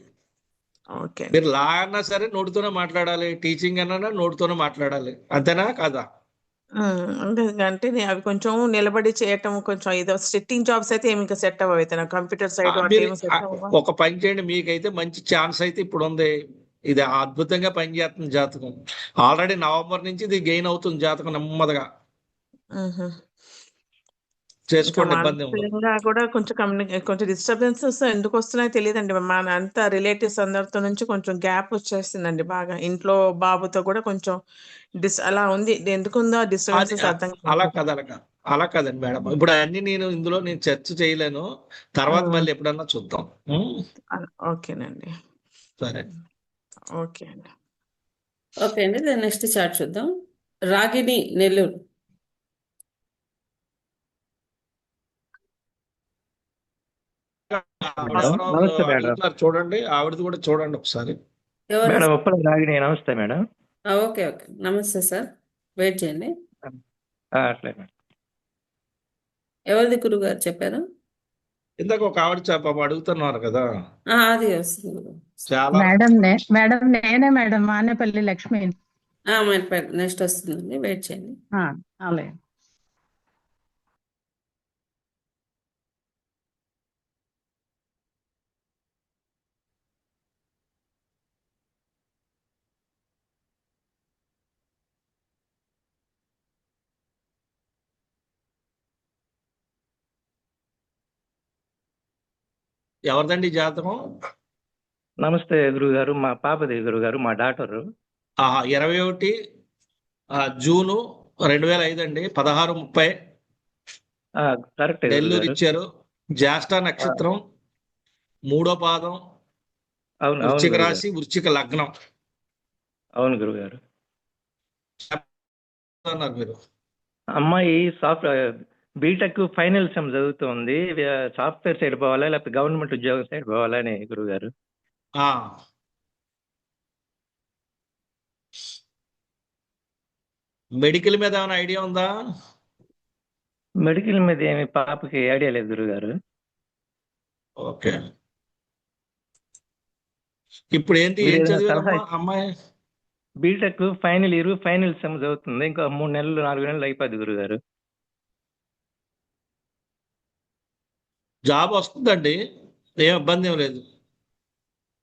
ఓకే. మీరు లా అన్నా సరే నోటితోనే మాట్లాడాలి, టీచింగ్ అన్నా నోటితోనే మాట్లాడాలి. అంతేనా కాదా? అంటే అవి కొంచెం నిలబడి చేయటం, కొంచెం ఏదో సిట్టింగ్ జాబ్స్ అయితే ఏమి ఇంకా సెట్ అవ్వవు. అయితే నాకు కంప్యూటర్ సైడ్ అట్లా మీరు ఏమి సెట్ అవ్వవా? ఒక పని చేయండి, మీకైతే మంచి ఛాన్స్ అయితే ఇప్పుడు ఉంది. ఇది అద్భుతంగా పనిచేస్తుంది జాతకం. ఆల్రెడీ నవంబర్ నుంచి ఇది గెయిన్ అవుతుంది జాతకం నెమ్మదిగా. ఇంకా చేసుకోండి, ఇబ్బంది ఉండదు. మానసికంగా కూడా కొంచెం కొంచెం డిస్టర్బెన్సెస్ ఎందుకు వస్తున్నాయో తెలియదండి. మన అంత రిలేటివ్స్ అందరితో నుంచి కొంచెం గ్యాప్ వచ్చేస్తుందండి బాగా. ఇంట్లో బాబుతో కూడా కొంచెం అలా ఉంది. ఎందుకుందో అది డిస్టర్బెన్సెస్ అర్థం అలా కాదు. కాదు, అలా కాదండి మేడం. ఇప్పుడు అన్ని ఇందులో నేను చర్చ చేయలేను. తర్వాత మళ్ళీ ఎప్పుడన్నా చూద్దాం. ఓకేనండి. సరే. ఓకే అండి. ఓకే అండి, నెక్స్ట్ చార్ట్ చూద్దాం. రాగిణి, నెల్లూరు. నమస్తే మేడం. అడుగుతున్నారు చూడండి, ఆవిడది కూడా చూడండి ఒకసారి. ఎవరు? మేడం ఉప్పల రాగిణి. నమస్తే మేడం. ఓకే ఓకే, నమస్తే సార్. వెయిట్ చేయండి. అట్లే మేడం. ఎవరిది గురువు గారు చెప్పారు? ఇందాక ఒక ఆవిడ అడుగుతున్నారు కదా, అది వస్తుంది గురువు. చాలా. మేడం నేనే మేడం, మానేపల్లి లక్ష్మి. నెక్స్ట్ వస్తుందండి, వెయిట్ చేయండి. అలాగే. ఎవరిదండి ఈ జాతకం? నమస్తే గురువు గారు. మా పాపది గురువు గారు, మా డాక్టరు. 21 జూను 2005 అండి. 16:30 కరెక్ట్ నెల్లూరు ఇచ్చారు. జ్యేష్ఠ నక్షత్రం, 3వ పాదం, అవును వృశ్చిక గురువు రాశి, వృశ్చిక లగ్నం అవును గురువు గారు. అన్నారు మీరు. అమ్మాయి బీటెక్ ఫైనల్ సెమ్ చదువుతుంది. సాఫ్ట్వేర్ సైడ్ పోవాలా లేకపోతే గవర్నమెంట్ ఉద్యోగం సైడ్ పోవాలా అని గురువు గారు. మెడికల్ మీద ఏమైనా ఐడియా ఉందా? మెడికల్ మీద ఏమి పాపకి ఐడియా లేదు గురువు గారు. ఓకే. ఇప్పుడు ఏం చదివారమ్మా అమ్మాయి? BTech final year, final sem చదువుతుంది. ఇంకా 3 నెలలు 4 నెలలు అయిపోద్ది గురువు గారు. జాబ్ వస్తుందండి, ఏం ఇబ్బంది ఏం లేదు.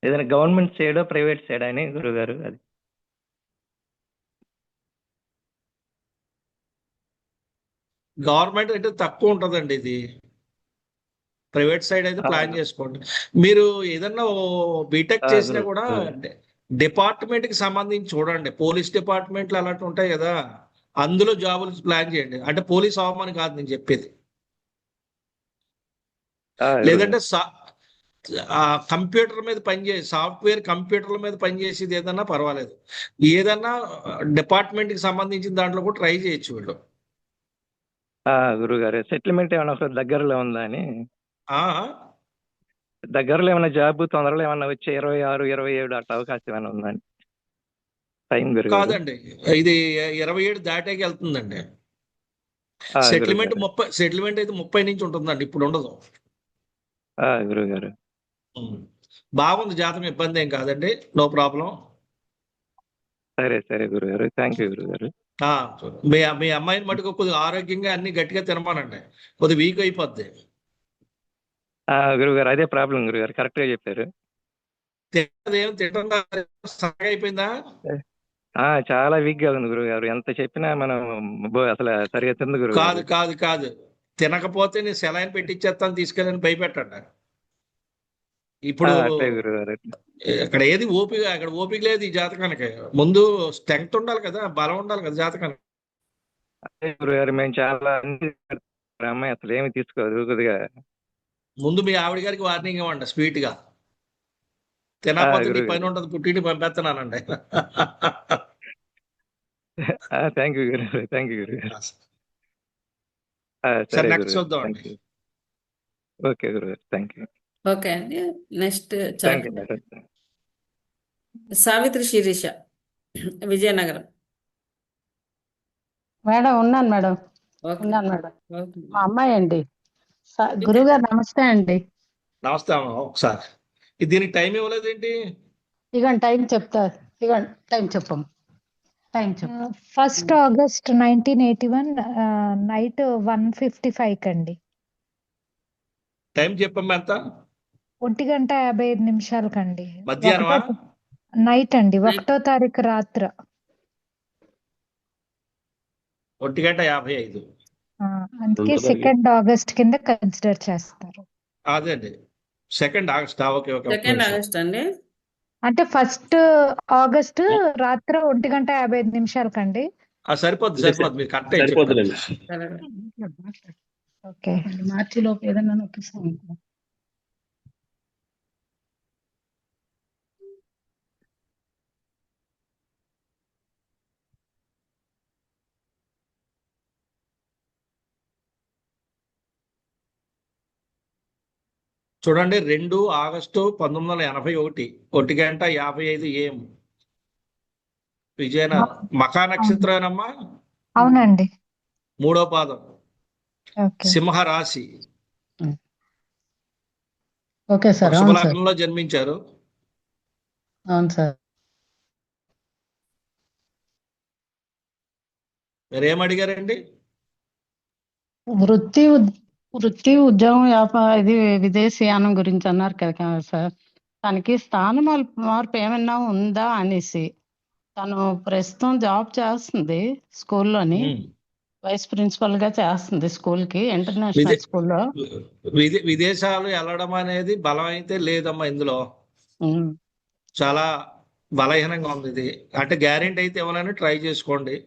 ఏదైనా గవర్నమెంట్ సైడ్ ప్రైవేట్ సైడ్ అని గురువు గారు. అది గవర్నమెంట్ అయితే తక్కువ ఉంటుందండి, ఇది ప్రైవేట్ సైడ్ అయితే ప్లాన్ చేసుకోండి. మీరు ఏదన్నా బీటెక్ చేసినా కూడా డిపార్ట్మెంట్ కి సంబంధించి చూడండి. పోలీస్ డిపార్ట్మెంట్లు అలాంటి ఉంటాయి కదా, అందులో జాబులు ప్లాన్ చేయండి. అంటే పోలీస్ అవ్వమని కాదు నేను చెప్పేది. లేదంటే కంప్యూటర్ మీద పనిచేసి సాఫ్ట్వేర్ కంప్యూటర్ల మీద పనిచేసేది ఏదన్నా పర్వాలేదు. ఏదన్నా డిపార్ట్మెంట్కి సంబంధించిన దాంట్లో కూడా ట్రై చేయొచ్చు వీళ్ళు. గురుగారు సెటిల్మెంట్ ఏమైనా ఒకసారి దగ్గరలో ఉందా అని, ఆ, దగ్గరలో ఏమైనా జాబ్ తొందరలో ఏమైనా వచ్చే 26, 27 అట్లా అవకాశం ఏమైనా ఉందండి టైం గురుగారు? కాదండి, ఇది 27 దాటాకి వెళ్తుందండి. సెటిల్మెంట్ గురుగారు. సెటిల్మెంట్ అయితే 30 నుంచి ఉంటుందండి, ఇప్పుడు ఉండదు. గురుగారు. బాగుంది జాతకం, ఇబ్బంది ఏం కాదండి, నో ప్రాబ్లం. సరే సరే గురుగారు, థ్యాంక్ యూ గురుగారు. మీ అమ్మాయిని మటుకు కొద్దిగా ఆరోగ్యంగా అన్ని గట్టిగా తినమానండి, కొద్దిగా వీక్ అయిపోద్ది. గురుగారు అదే ప్రాబ్లం గురుగారు, కరెక్ట్ గా చెప్పారు. తినదేం తినడం సన్నగా అయిపోయిందా? చాలా వీక్ గా ఉంది గురుగారు, ఎంత చెప్పినా మనం అసలు సరిగా తింది కాదు గురుగారు. కాదు కాదు, తినకపోతే నేను సెలైన్ పెట్టిచ్చేస్తాను తీసుకెళ్ళని భయపెట్టండి. ఇప్పుడు అట్లే గురుగారు. ఇక్కడ ఏది ఓపిక, అక్కడ ఓపిక లేదు ఈ జాతకానికి. ముందు స్ట్రెంగ్త్ ఉండాలి కదా, బలం ఉండాలి కదా జాతకానికి. అదే గురుగారు, మేము చాలా అమ్మాయి అసలు ఏమి తీసుకోదు కొద్దిగా. ముందు మీ ఆవిడ గారికి వార్నింగ్ ఇవ్వండి స్వీట్ గా, తినకపోతే నీ పని ఉండదు పుట్టింటి పంపేస్తున్నానండి. థ్యాంక్ యూ గురుగారు, థ్యాంక్ యూ గురుగారు. సరే, సరే నెక్స్ట్ గురుగారు, చూద్దాం థ్యాంక్ అండి. యూ. ఓకే గురుగారు, థ్యాంక్ యూ. ఓకే అండి, next thank chat you madam. Savitri Sirisha, Vizianagaram. Madam ఉన్నాను మేడం, ఓకే ఉన్నాను మేడం. ఓకే. మా అమ్మాయి అండి. గురుగారు నమస్తే అండి. నమస్తే అమ్మ. ఒకసారి దీనికి టైం ఇవ్వలేదు ఏంటి? ఇగోండి టైం చెప్తా, ఇగోండి టైం చెప్పం, టైం చెప్పు. 1st August 1981 నైట్ 1:55 కండి. టైం చెప్పమ్మా ఎంత? 1:55 కండి. మధ్యాహ్నమా? నైట్ అండి, 1వ తారీఖు రాత్ర. 1:55. అందుకే 2nd August కింద కన్సిడర్ చేస్తారు. అదే అండి, 2nd August. ఓకే ఓకే, ఒక్క 2nd నిమిషం. ఆగస్ట్ అండి. అంటే 1st August రాత్ర 1:55 కండి. సరిపోద్ది సరిపోద్ది, మీరు కరెక్ట్ చెప్పారు. సరే. ఓకే. మార్చిలోపు ఏదన్నా నొక్కిస్తాం. చూడండి, 2 ఆగస్టు 1981, 1:55 AM. విజయనగరం. మఖా నక్షత్రమేనమ్మా? అవునండి. 3వ పాదం, ఓకే. సింహ రాశి, ఓకే సార్. వృషభ అవును సార్, లగ్నంలో జన్మించారు. అవును సార్. మీరేం అడిగారండి? వృత్తి ఉద్యోగం ఇది విదేశీయానం గురించి అన్నారు కదా సార్. తనకి స్థాన మార్పు ఏమైనా ఉందా అనేసి. తను ప్రస్తుతం జాబ్ చేస్తుంది స్కూల్లోని, వైస్ ప్రిన్సిపల్ గా చేస్తుంది స్కూల్ కి, ఇంటర్నేషనల్ స్కూల్లో. విదేశాలు వెళ్ళడం అనేది బలం అయితే లేదమ్మా ఇందులో, చాలా బలహీనంగా ఉంది ఇది. అంటే గ్యారెంటీ అయితే ఇవ్వాలని ట్రై చేసుకోండి.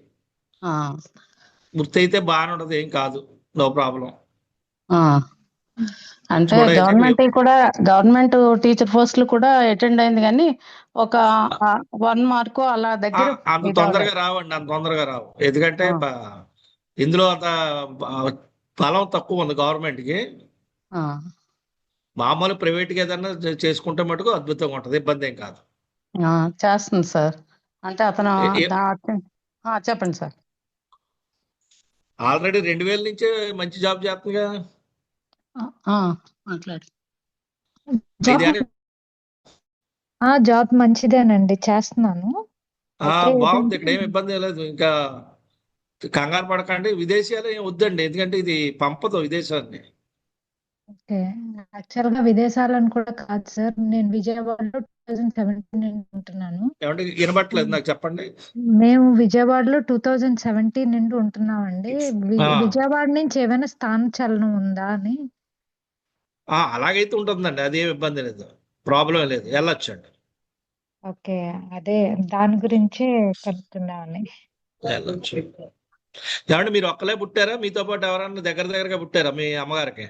వృత్తి అయితే బాగానే ఉండదు, ఏం కాదు, నో ప్రాబ్లం. అంటే చూడండి, గవర్నమెంట్ టీచర్ పోస్టులు కూడా అటెండ్ అయింది, కానీ ఒక 1 మార్కు అలా దగ్గర అంత తొందరగా రావండి, అంత తొందరగా రావు. ఎందుకంటే ఇందులో అంత బలం తక్కువ ఉంది గవర్నమెంట్ కి. మామూలు ప్రైవేట్ గా ఏదన్నా చేసుకుంటే మటుకు అద్భుతంగా ఉంటది, ఇబ్బంది ఏం కాదు. చేస్తుంది సార్. అంటే అతను చెప్పండి సార్. ఆల్రెడీ 2000 నుంచే మంచి జాబ్ చేస్తుందిగా. మాట్లాడు. జాబ్ మంచిదేనండి, చేస్తున్నాను. బాగుంది, ఇక్కడ ఏమి ఇబ్బంది లేదు. ఇంకా కంగారు పడకండి, విదేశాలు ఏం వద్దండి, ఎందుకంటే ఇది పంపదు విదేశాన్ని. ఓకే. యాక్చువల్ గా విదేశాలను కూడా కాదు సార్, నేను విజయవాడలో 2017 నుండి ఉంటున్నాను. ఏమంటే వినబట్టలేదు నాకు, చెప్పండి. మేము విజయవాడలో 2017 నుండి ఉంటున్నామండి. విజయవాడ నుంచి ఏమైనా స్థాన చలనం ఉందా అని. అలాగైతే ఉంటుందండి, అదేం ఇబ్బంది లేదు, ప్రాబ్లం లేదు, వెళ్ళొచ్చండి. ఓకే, అదే దాని గురించే కనుక్కున్నామని. వెళ్ళొచ్చు. ఏమంటే మీరు ఒక్కలే పుట్టారా, మీతో పాటు ఎవరన్నా దగ్గరగా పుట్టారా మీ అమ్మగారికి?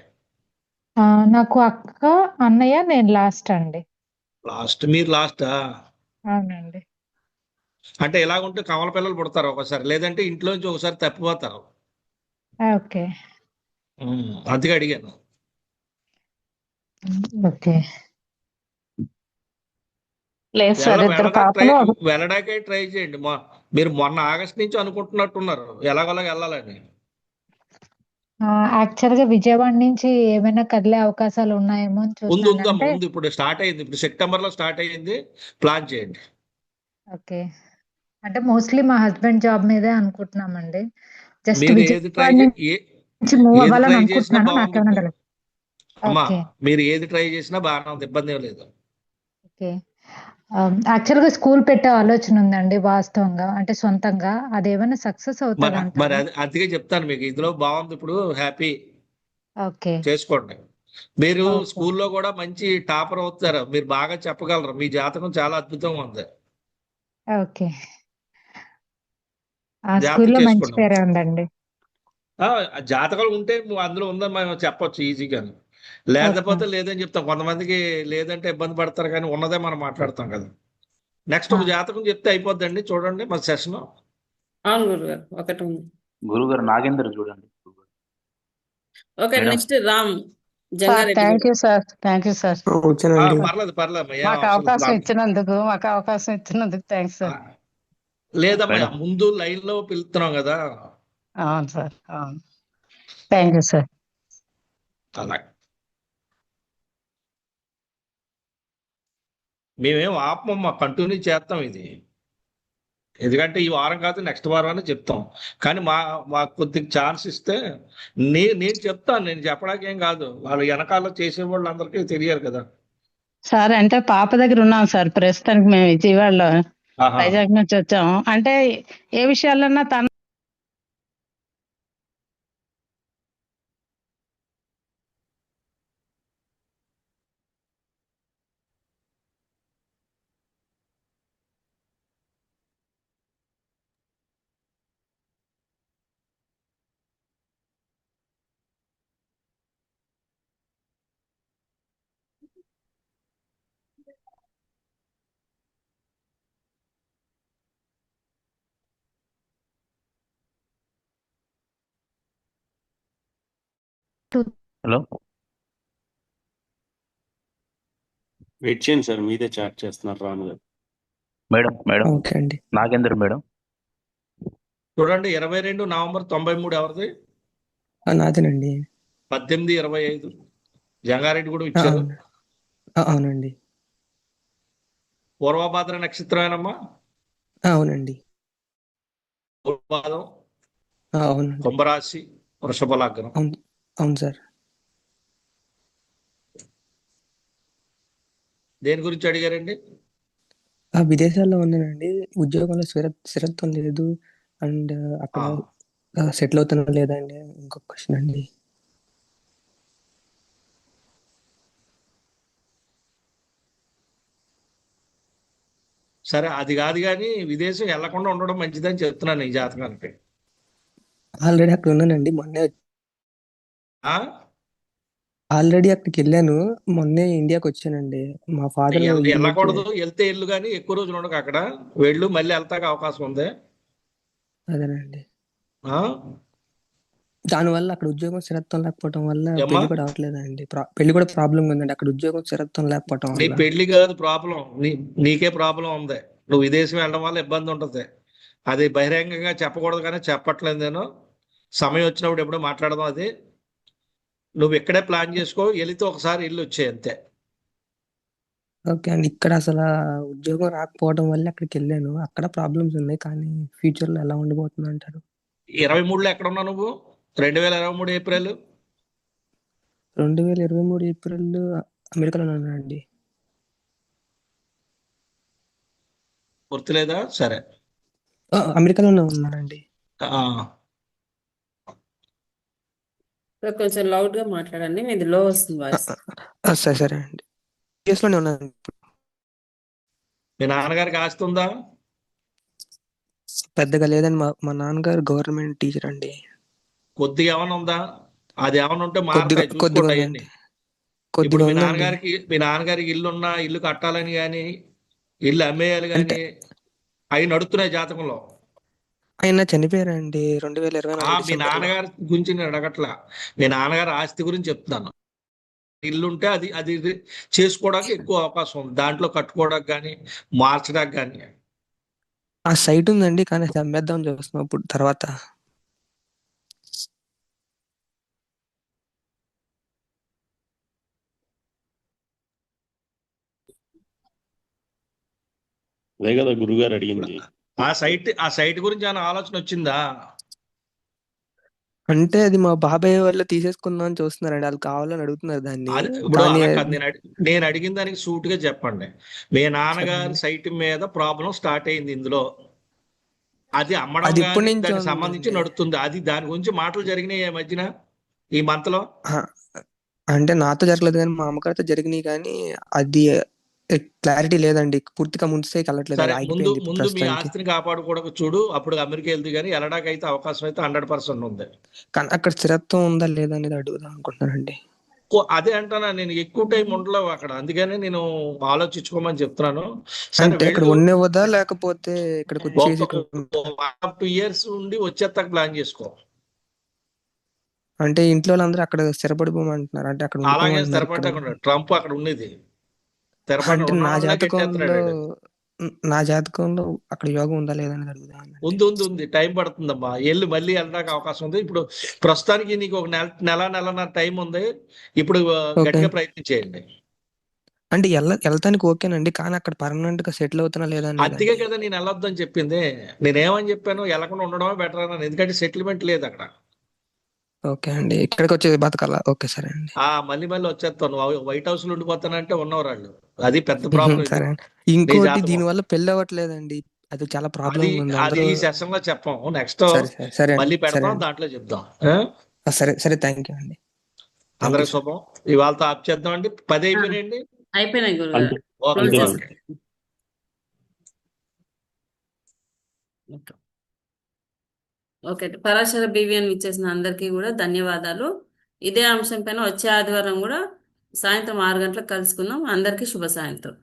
నాకు అక్క, అన్నయ్య, నేను లాస్ట్ అండి. మీరు లాస్టా? అవునండి. అంటే ఎలాగుంటే కమల పిల్లలు పుడతారు ఒకసారి, లేదంటే ఇంట్లోంచి ఒకసారి తప్పిపోతారు. ఓకే. అందుకే అడిగాను. ఓకే. లేదు సార్, ఇద్దరు పాపలు వెళ్ళడానికే ట్రై చేయండి. మీరు మొన్న ఆగస్ట్ నుంచి అనుకుంటున్నట్టున్నారు ఎలాగోలాగా వెళ్ళాలని. యాక్చువల్ గా విజయవాడ నుంచి ఏమైనా కదిలే అవకాశాలు ఉన్నాయేమో అని చూస్తున్నాను. ఉందమ్మా, అంటే ఉంది. ఇప్పుడు స్టార్ట్ అయింది, ఇప్పుడు సెప్టెంబర్ లో స్టార్ట్ అయ్యింది. ప్లాన్ చేయండి. ఓకే. అంటే మోస్ట్లీ మా హస్బెండ్ జాబ్ మీదే అనుకుంటున్నామండి. జస్ట్ మీరు విజయవాడ నుంచి మూవ్ ఏది అవ్వాలని ట్రై చేసినా అనుకుంటున్నాను. బాగుంది. నాకేమైనా తెలియదు. అమ్మా, ఓకే. మీరు ఏది ట్రై చేసినా బాగానే ఉంది, ఇబ్బంది ఏం లేదు. ఓకే. యాక్చువల్ గా స్కూల్ పెట్టే ఆలోచన ఉందండి వాస్తవంగా, అంటే సొంతంగా. అదేమైనా సక్సెస్ అవుతుంది మరి అంటారా? అందుకే చెప్తాను మీకు, ఇందులో బాగుంది. ఇప్పుడు హ్యాపీ ఓకే. చేసుకోండి. మీరు ఓకే. స్కూల్లో కూడా మంచి టాపర్ అవుతారు. మీరు బాగా చెప్పగలరు. మీ జాతకం చాలా అద్భుతంగా ఉంది. ఓకే. ఆ జాతకం స్కూల్లో మంచి చేసుకోండి. పేరే ఉందండి. జాతకాలు ఉంటే అందులో ఉందని మనం చెప్పొచ్చు ఈజీగాను. ఓకే. లేకపోతే లేదని చెప్తాం. కొంతమందికి లేదంటే ఇబ్బంది పడతారు, కానీ ఉన్నదే మనం మాట్లాడతాం కదా. నెక్స్ట్ ఒక జాతకం చెప్తే అయిపోద్దండి. చూడండి మన సెషన్. అవును గురుగారు, ఒకటి ఉంది. గురుగారు నాగేందర్ చూడండి. Okay, madam. Next Ram sir. Jangareddy thank గారు. You sir, thank you sir. వచ్చానండి. పర్లేదు పర్లేదు. మాకు అవకాశం ఇచ్చినందుకు థ్యాంక్స్ సార్. లేదమ్మా, మేడం. ముందు లైన్ లో పిలుస్తున్నాం కదా. అవును సార్, అవును. Thank you sir. అలా మేమేం ఆపమమ్మా, కంటిన్యూ చేస్తాం ఇది. ఎందుకంటే ఈ వారం కాదు, నెక్స్ట్ వారం అని చెప్తాం. కానీ మాకు కొద్దిగా ఛాన్స్ ఇస్తే నేను చెప్తాను. నేను చెప్పడానికి ఏం కాదు, వాళ్ళు వెనకాల చేసే వాళ్ళు అందరికీ తెలియాలి కదా. సార్, అంటే పాప దగ్గర ఉన్నాం సార్ ప్రస్తుతానికి. మేము విజయవాడలో ఆహా. వైజాగ్ నుంచి వచ్చాము. అంటే ఏ విషయాలన్నా తన హలో. వెయిట్ చేయండి సార్, మీదే చాట్ చేస్తున్నారు రాము గారు. మేడం ఓకే అండి. నాగేందర్ మేడం. చూడండి, 22 నవంబర్ 93 ఎవరిది? నాదేనండి. 1825 జంగారెడ్డి కూడా ఇచ్చారు. అవునండి. పూర్వభాద్ర నక్షత్రమేనమ్మా. అవునండి. పూర్వపాదం, అవునండి. కుంభరాశి, వృషభ లగ్నం. అవును సార్. దేని గురించి అడిగారండి? విదేశాల్లో ఉన్నానండి. ఉద్యోగంలో స్థిరత్వం లేదు. అండ్ అక్కడ సెటిల్ అవుతున్నా లేదండి. ఇంకొక క్వశ్చన్ అండి. సరే, అది కాదు, కానీ విదేశం వెళ్లకుండా ఉండడం మంచిదని చెప్తున్నాను ఈ జాతకానికి. ఆల్రెడీ అక్కడ ఉన్నానండి. ఆ? ఆల్రెడీ అక్కడికి వెళ్ళాను. మొన్నే ఇండియాకి వచ్చానండి. మా ఫాదర్ వెళ్ళకూడదు, వెళ్తే వెళ్ళు, కానీ ఎక్కువ రోజులు ఉండకు అక్కడ. వెళ్ళు, మళ్ళీ వెళ్తాక అవకాశం ఉంది. అదేనండి. ఆ? దానివల్ల అక్కడ ఉద్యోగం స్థిరత్వం లేకపోవడం వల్ల ఏమ్మా? పెళ్లి కూడా అవట్లేదండి. పెళ్లి కూడా ప్రాబ్లం ఉందండి. అక్కడ ఉద్యోగం స్థిరత్వం లేకపోవడం నీ వల్ల. పెళ్లి కాదు ప్రాబ్లం, నీకే ప్రాబ్లం ఉంది. నువ్వు విదేశం వెళ్ళడం వల్ల ఇబ్బంది ఉంటుంది. అది బహిరంగంగా చెప్పకూడదు, కానీ చెప్పట్లేదు నేను. సమయం వచ్చినప్పుడు ఎప్పుడో మాట్లాడదాం అది. నువ్వు ఇక్కడే ప్లాన్ చేసుకో, వెళితే ఒకసారి ఇల్లు వచ్చే అంతే. ఓకే అండి. ఇక్కడ అసలు ఉద్యోగం రాకపోవడం వల్ల అక్కడికి వెళ్ళాను. అక్కడ ప్రాబ్లమ్స్ ఉన్నాయి, కానీ ఫ్యూచర్ లో ఎలా ఉండబోతుంది అంటారు? 23లో ఎక్కడ ఉన్నావు నువ్వు? 2023 ఏప్రిల్. 2023 ఏప్రిల్ అమెరికాలో ఉన్నానండి. గుర్తులేదా? సరే. అమెరికాలోనే ఉన్నానండి. కొంచెం లౌడ్ గా మాట్లాడండి, మీది లో వస్తుంది వాయిస్. సరే అండి. యూఎస్ లోనే ఉన్నాను. మీ నాన్నగారికి ఆస్తి ఉందా? పెద్దగా లేదండి. మా నాన్నగారు గవర్నమెంట్ టీచర్ అండి. కొద్దిగా ఏమైనా ఉందా? అది ఏమైనా ఉంటే కొద్దిగా మారతాయి, చూసుకోండి ఉందండి. అవన్నీ. ఇప్పుడు కొద్దిగా మీ ఉందండి. నాన్నగారికి ఇల్లు కట్టాలని కానీ ఇల్లు అమ్మేయాలి అంటే కానీ అవి నడుస్తున్నాయి జాతకంలో. ఆయన చనిపోయారండి 2024 మీ డిసెంబర్లో. నాన్నగారి గురించి నేను అడగట్లా, మీ నాన్నగారి ఆస్తి గురించి చెప్తున్నాను. ఇల్లు ఉంటే అది అది ఇది చేసుకోవడానికి ఎక్కువ అవకాశం ఉంది, దాంట్లో కట్టుకోవడానికి కానీ మార్చడానికి కానీ. ఆ సైట్ ఉందండి, కానీ అది అమ్మేద్దాం చూస్తున్నాం ఇప్పుడు తర్వాత. అదే కదా గురుగారు అడిగింది. ఆ సైట్ గురించి ఏమైనా ఆలోచన వచ్చిందా? అంటే అది మా బాబాయ్ వాళ్ళు తీసేసుకుందాం అని చూస్తున్నారండి, వాళ్ళు కావాలని అడుగుతున్నారు దాన్ని. అది ఇప్పుడు కానీ అలా కాదు, నేను అడిగిన దానికి సూట్ గా చెప్పండి. మీ నాన్నగారి సరే. సైట్ మీద ప్రాబ్లం స్టార్ట్ అయింది ఇందులో, అది అమ్మడం అది ఎప్పటి కానీ నుంచో దానికి సంబంధించి ఉందండి. నడుస్తుంది. దాని గురించి మాటలు జరిగినాయి ఈ మధ్యన, ఈ మంత్ లో. ఆ, అంటే నాతో జరగలేదు కానీ మా అమ్మగారితో జరిగినాయి, కానీ అది క్లారిటీ లేదండి, పూర్తిగా ముందు స్థాయికి వెళ్ళట్లేదు, సరే, అది ముందు ఆగిపోయింది ఇప్పుడు ముందు మీ ప్రస్తుతానికి. ఆస్తిని కాపాడుకోవడానికి చూడు, అప్పుడు అమెరికా వెళ్తే కానీ వెళ్ళడానికైతే అవకాశం అయితే 100% ఉంది. కానీ అక్కడ స్థిరత్వం ఉందా లేదా అనేది అడుగుదాం అనుకుంటున్నానండి. అదే అంటానా, నేను ఎక్కువ టైం ఉండలేవు అక్కడ, అందుకనే నేను ఆలోచించుకోమని చెప్తున్నాను. సరే అంటే ఇక్కడ వెళ్ళు, ఉండేవద్దా లేకపోతే ఇక్కడికి వచ్చేసి ఇక్కడ 1 2 years ఉండి వచ్చేస్తాక ప్లాన్ చేసుకో. అంటే ఇంట్లో వాళ్ళందరూ అక్కడ స్థిరపడిపోమంటున్నారు, అంటే అక్కడ అలాగే ఉండిపోమంటున్నారు ఇక్కడ. స్థిరపడ్డా ట్రంప్ అక్కడ ఉండేది, స్థిరపడి అంటే ఉండడం గట్టేస్తున్నాడు. నా జాతకంలో అక్కడ యోగం ఉందా లేదా అనేది అడుగుదాం. ఉంది, టైం పడుతుందమ్మా. మళ్ళీ వెళ్ళడానికి అవకాశం ఉంది. ఇప్పుడు ప్రస్తుతానికి నీకు ఒక నెలన్నర టైం ఉంది. ఇప్పుడు ఓకే. గట్టిగా ప్రయత్నం చేయండి. అంటే వెళ్తానికి ఓకేనండి, కానీ అక్కడ పర్మనెంట్ గా సెటిల్ అవుతున్నా లేదా అందుకే అనేది. కదా నేను వెళ్ళొద్దని చెప్పింది. నేనేమని చెప్పాను, వెళ్ళకుండా ఉండడమే బెటర్ అన్నాను, ఎందుకంటే సెటిల్మెంట్ లేదు అక్కడ. ఓకే అండి, ఇక్కడికి వచ్చి బతకాలా? ఓకే సరే అండి. మళ్ళీ వచ్చేస్తాను, వైట్ హౌస్ లో ఉండిపోతానంటే ఉన్నవారు వాళ్ళు, అది పెద్ద ప్రాబ్లం. సరే అండి. ఇంకోటి దీని వల్ల పెళ్లి అవ్వట్లేదండి, అది చాలా ప్రాబ్లం ఉంది. అది అందరూ ఈ సెషన్ లో చెప్పాం, నెక్స్ట్ సరే మళ్ళీ అండి, సరే పెడతాం, అండి. దాంట్లో చెప్దాం. సరే థ్యాంక్ యూ అండి. అందరికి శుభం. ఇవాళతో ఆప్ చేద్దాం అండి. 10 అయిపోయినాయండి. అయిపోయినాయి గురుగారు. అంతే ఓకే అంతే క్లోజ్ అండి. ఓకే. ఓకే. పరాశర బీవీఎన్ ఇచ్చేసిన అందరికీ కూడా ధన్యవాదాలు. ఇదే అంశం పైన వచ్చే ఆదివారం కూడా సాయంత్రం 6 గంటలకు కలుసుకుందాం. అందరికీ శుభ సాయంత్రం.